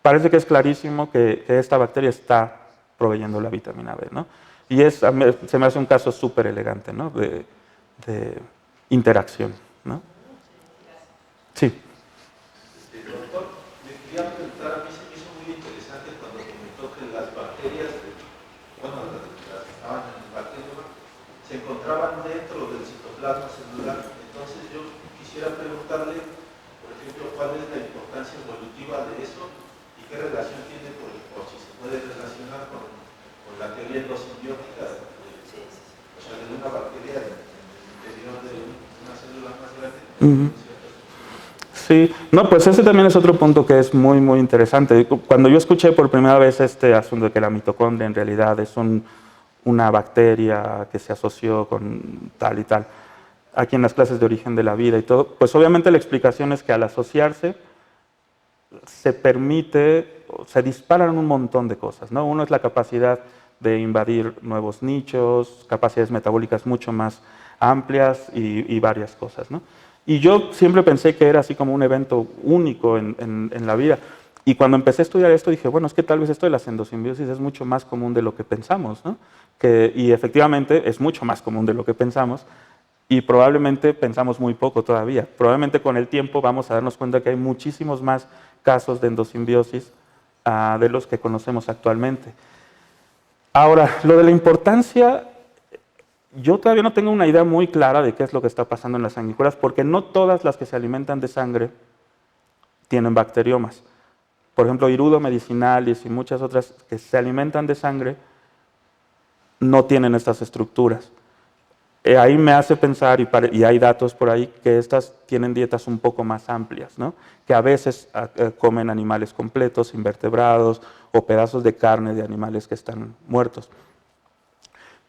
Speaker 1: Parece que es clarísimo que esta bacteria está proveyendo la vitamina B, ¿no? Y se me hace un caso súper elegante, ¿no? de interacción, ¿no? Sí.
Speaker 6: Doctor, me quería preguntar, a mí se me hizo muy interesante cuando comentó que las bacterias, las que estaban en el bacterioma, se encontraban dentro del citoplasma celular. Entonces yo quisiera preguntarle, por ejemplo, cuál es la importancia evolutiva de eso y qué relación tiene, o si se puede relacionar con la teoría endosimbiótica, o sea, de una bacteria en el interior de una célula más grande.
Speaker 1: Sí, no, pues ese también es otro punto que es muy, muy interesante. Cuando yo escuché por primera vez este asunto de que la mitocondria en realidad es una bacteria que se asoció con tal y tal, aquí en las clases de origen de la vida y todo, pues obviamente la explicación es que al asociarse se disparan un montón de cosas, ¿no? Uno es la capacidad de invadir nuevos nichos, capacidades metabólicas mucho más amplias y varias cosas, ¿no? Y yo siempre pensé que era así como un evento único en la vida. Y cuando empecé a estudiar esto dije, bueno, es que tal vez esto de las endosimbiosis es mucho más común de lo que pensamos, ¿no? Y efectivamente es mucho más común de lo que pensamos, y probablemente pensamos muy poco todavía. Probablemente con el tiempo vamos a darnos cuenta que hay muchísimos más casos de endosimbiosis de los que conocemos actualmente. Ahora, lo de la importancia, yo todavía no tengo una idea muy clara de qué es lo que está pasando en las sanguijuelas, porque no todas las que se alimentan de sangre tienen bacteriomas. Por ejemplo, Irudo medicinalis y muchas otras que se alimentan de sangre no tienen estas estructuras. Ahí me hace pensar, y hay datos por ahí, que estas tienen dietas un poco más amplias, ¿no? Que a veces comen animales completos, invertebrados, o pedazos de carne de animales que están muertos.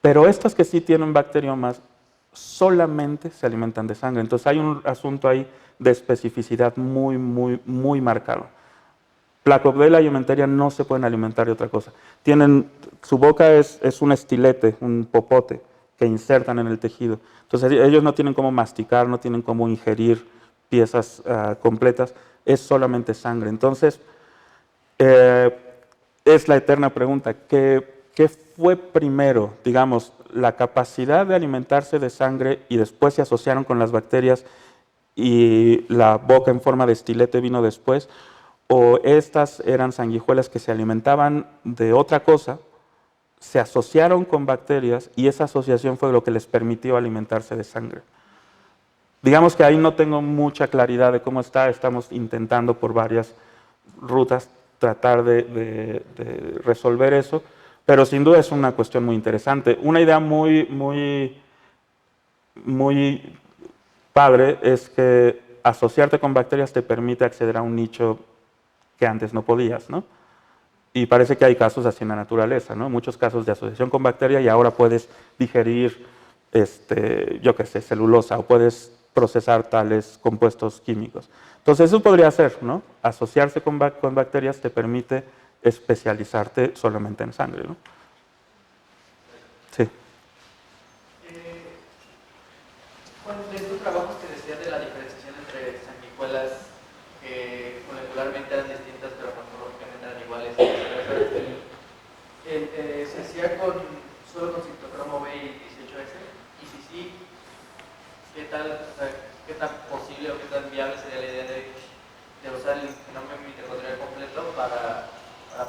Speaker 1: Pero estas que sí tienen bacteriomas solamente se alimentan de sangre. Entonces hay un asunto ahí de especificidad muy marcado. Placobdela y Eumenteria no se pueden alimentar de otra cosa. Su boca es un estilete, un popote que insertan en el tejido. Entonces ellos no tienen cómo masticar, no tienen cómo ingerir piezas completas, es solamente sangre. Entonces, es la eterna pregunta, ¿qué fue primero? Digamos, la capacidad de alimentarse de sangre y después se asociaron con las bacterias y la boca en forma de estilete vino después, o estas eran sanguijuelas que se alimentaban de otra cosa, se asociaron con bacterias y esa asociación fue lo que les permitió alimentarse de sangre. Digamos que ahí no tengo mucha claridad de cómo está, estamos intentando por varias rutas tratar de resolver eso, pero sin duda es una cuestión muy interesante. Una idea muy padre es que asociarte con bacterias te permite acceder a un nicho que antes no podías, ¿no? Y parece que hay casos así en la naturaleza, ¿no? Muchos casos de asociación con bacteria y ahora puedes digerir, yo qué sé, celulosa o puedes procesar tales compuestos químicos. Entonces eso podría ser, ¿no? Asociarse con bacterias te permite especializarte solamente en sangre, ¿no? Sí.
Speaker 7: Juan, de estos trabajos que decías de la diferenciación entre sanguijuelas que molecularmente eran distintas pero morfológicamente eran iguales, ¿se hacía solo con citocromo B y 18S? Y si sí, ¿qué tan posible o qué tan viable sería la idea de usar el genoma mitocondrial completo para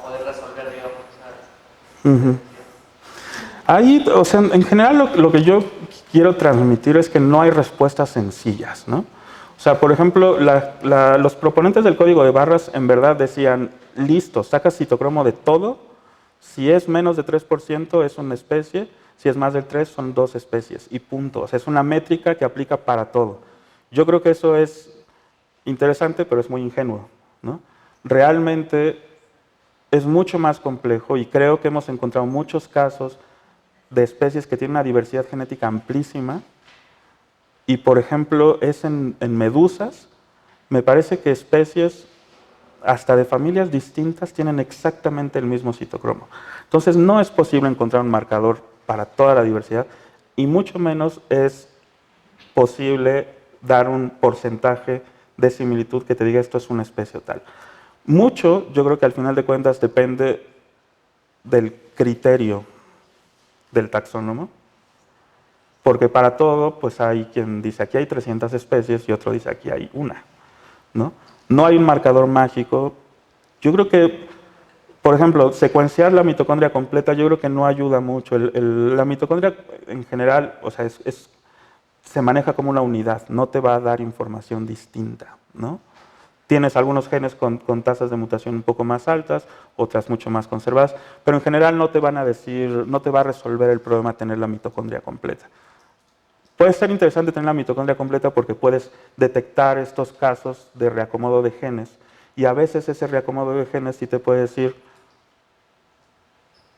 Speaker 7: poder resolver, digamos, esa...
Speaker 1: Ahí, o sea, en general lo que yo quiero transmitir es que no hay respuestas sencillas, ¿no? O sea, por ejemplo, los proponentes del código de barras en verdad decían, listo, sacas citocromo de todo, si es menos de 3% es una especie, si es más del 3 son 2 especies y punto. O sea, es una métrica que aplica para todo. Yo creo que eso es interesante, pero es muy ingenuo, ¿no? Realmente es mucho más complejo y creo que hemos encontrado muchos casos de especies que tienen una diversidad genética amplísima y, por ejemplo, es en medusas, me parece que especies hasta de familias distintas tienen exactamente el mismo citocromo. Entonces no es posible encontrar un marcador para toda la diversidad y mucho menos es posible dar un porcentaje de similitud que te diga esto es una especie o tal. Mucho, yo creo que al final de cuentas depende del criterio del taxónomo, porque para todo, pues hay quien dice aquí hay 300 especies y otro dice aquí hay una, ¿no? No hay un marcador mágico. Yo creo que, por ejemplo, secuenciar la mitocondria completa yo creo que no ayuda mucho. La mitocondria en general, o sea, se maneja como una unidad, no te va a dar información distinta, ¿no? Tienes algunos genes con tasas de mutación un poco más altas, otras mucho más conservadas, pero en general no te van a decir, no te va a resolver el problema tener la mitocondria completa. Puede ser interesante tener la mitocondria completa porque puedes detectar estos casos de reacomodo de genes y a veces ese reacomodo de genes sí te puede decir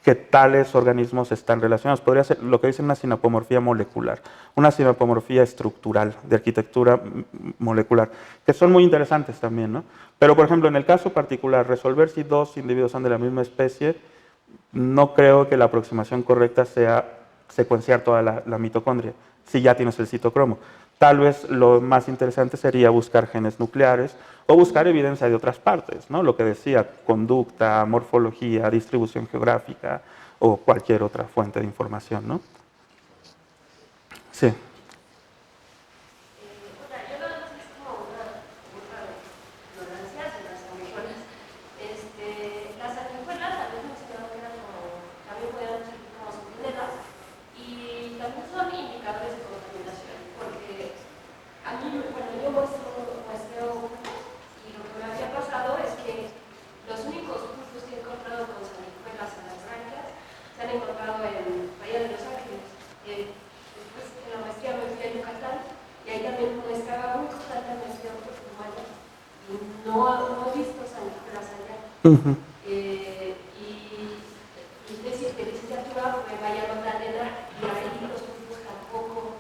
Speaker 1: que tales organismos están relacionados. Podría ser lo que dicen una sinapomorfía molecular, una sinapomorfía estructural, de arquitectura molecular, que son muy interesantes también, ¿no? Pero, por ejemplo, en el caso particular, resolver si dos individuos son de la misma especie, no creo que la aproximación correcta sea secuenciar toda la mitocondria, si ya tienes el citocromo. Tal vez lo más interesante sería buscar genes nucleares o buscar evidencia de otras partes, ¿no? Lo que decía, conducta, morfología, distribución geográfica o cualquier otra fuente de información, ¿no? Sí. Uh-huh.
Speaker 8: Y es decir, que licenciatura me vaya a Magdalena y ahí los grupos tampoco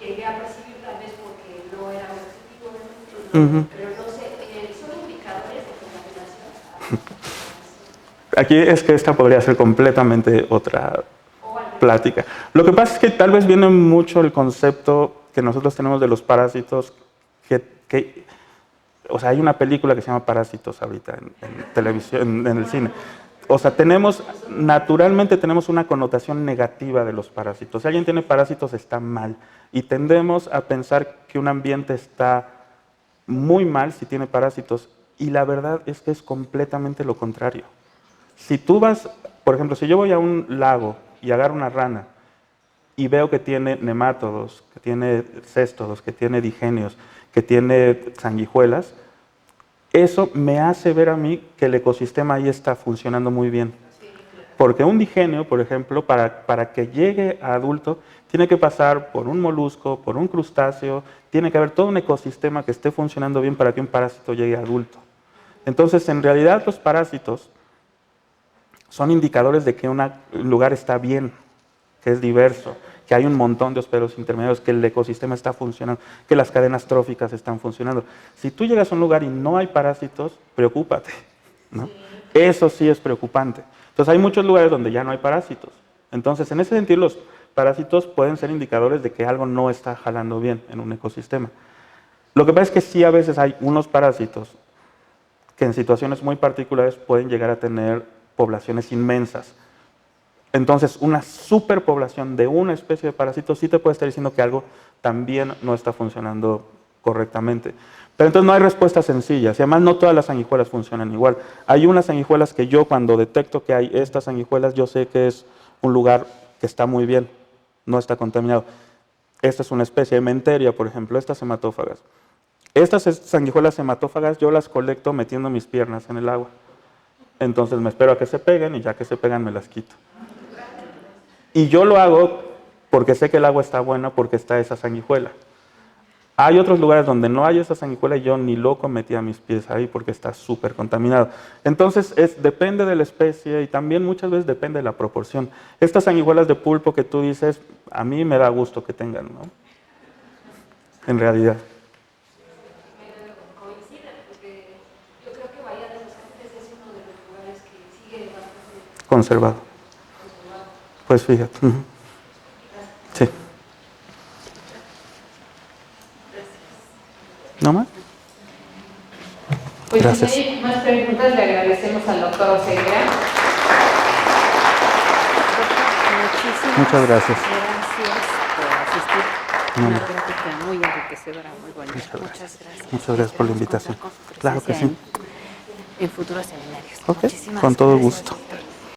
Speaker 8: llegué a percibir, tal vez porque no era mi objetivo, pero no sé, ¿son indicadores de contaminación?
Speaker 1: Aquí es que esta podría ser completamente otra plática. Lo que pasa es que tal vez viene mucho el concepto que nosotros tenemos de los parásitos, o sea, hay una película que se llama Parásitos ahorita en televisión, en el cine. O sea, naturalmente tenemos una connotación negativa de los parásitos. Si alguien tiene parásitos está mal y tendemos a pensar que un ambiente está muy mal si tiene parásitos y la verdad es que es completamente lo contrario. Si tú vas, por ejemplo, si yo voy a un lago y agarro una rana y veo que tiene nemátodos, que tiene céstodos, que tiene digenios, que tiene sanguijuelas, eso me hace ver a mí que el ecosistema ahí está funcionando muy bien. Porque un digenio, por ejemplo, para que llegue a adulto, tiene que pasar por un molusco, por un crustáceo, tiene que haber todo un ecosistema que esté funcionando bien para que un parásito llegue a adulto. Entonces, en realidad, los parásitos son indicadores de que un lugar está bien, que es diverso, que hay un montón de hospederos intermediarios, que el ecosistema está funcionando, que las cadenas tróficas están funcionando. Si tú llegas a un lugar y no hay parásitos, preocúpate, ¿no? Eso sí es preocupante. Entonces hay muchos lugares donde ya no hay parásitos. Entonces, en ese sentido, los parásitos pueden ser indicadores de que algo no está jalando bien en un ecosistema. Lo que pasa es que sí a veces hay unos parásitos que en situaciones muy particulares pueden llegar a tener poblaciones inmensas. Entonces, una superpoblación de una especie de parásito sí te puede estar diciendo que algo también no está funcionando correctamente. Pero entonces no hay respuestas sencillas, y además no todas las sanguijuelas funcionan igual. Hay unas sanguijuelas que yo cuando detecto que hay estas sanguijuelas, yo sé que es un lugar que está muy bien, no está contaminado. Esta es una especie de Menteria, por ejemplo, estas hematófagas. Estas sanguijuelas hematófagas yo las colecto metiendo mis piernas en el agua. Entonces me espero a que se peguen y ya que se pegan me las quito. Y yo lo hago porque sé que el agua está buena porque está esa sanguijuela. Hay otros lugares donde no hay esa sanguijuela y yo ni loco metía mis pies ahí porque está súper contaminado. Entonces depende de la especie y también muchas veces depende de la proporción. Estas sanguijuelas de pulpo que tú dices, a mí me da gusto que tengan, ¿no? En realidad.
Speaker 8: Coinciden, porque yo creo que Bahía de los Ángeles es uno de los lugares que sigue bastante
Speaker 1: Conservado. Pues fíjate. Sí. ¿No más?
Speaker 2: Pues
Speaker 1: Gracias.
Speaker 2: si no hay más preguntas, le agradecemos al doctor Oseguera.
Speaker 1: Muchas gracias.
Speaker 3: Gracias por asistir.
Speaker 1: No,
Speaker 3: Una
Speaker 1: no.
Speaker 3: plática muy enriquecedora, muy bonita.
Speaker 1: Muchas
Speaker 3: Muchas
Speaker 1: gracias.
Speaker 3: gracias.
Speaker 1: Muchas gracias por la
Speaker 3: Esperamos
Speaker 1: invitación.
Speaker 3: contar con su
Speaker 1: Claro que
Speaker 3: presencia
Speaker 1: sí.
Speaker 3: en futuros seminarios.
Speaker 1: Ok,
Speaker 3: Muchísimas
Speaker 1: con todo
Speaker 3: gracias.
Speaker 1: gusto.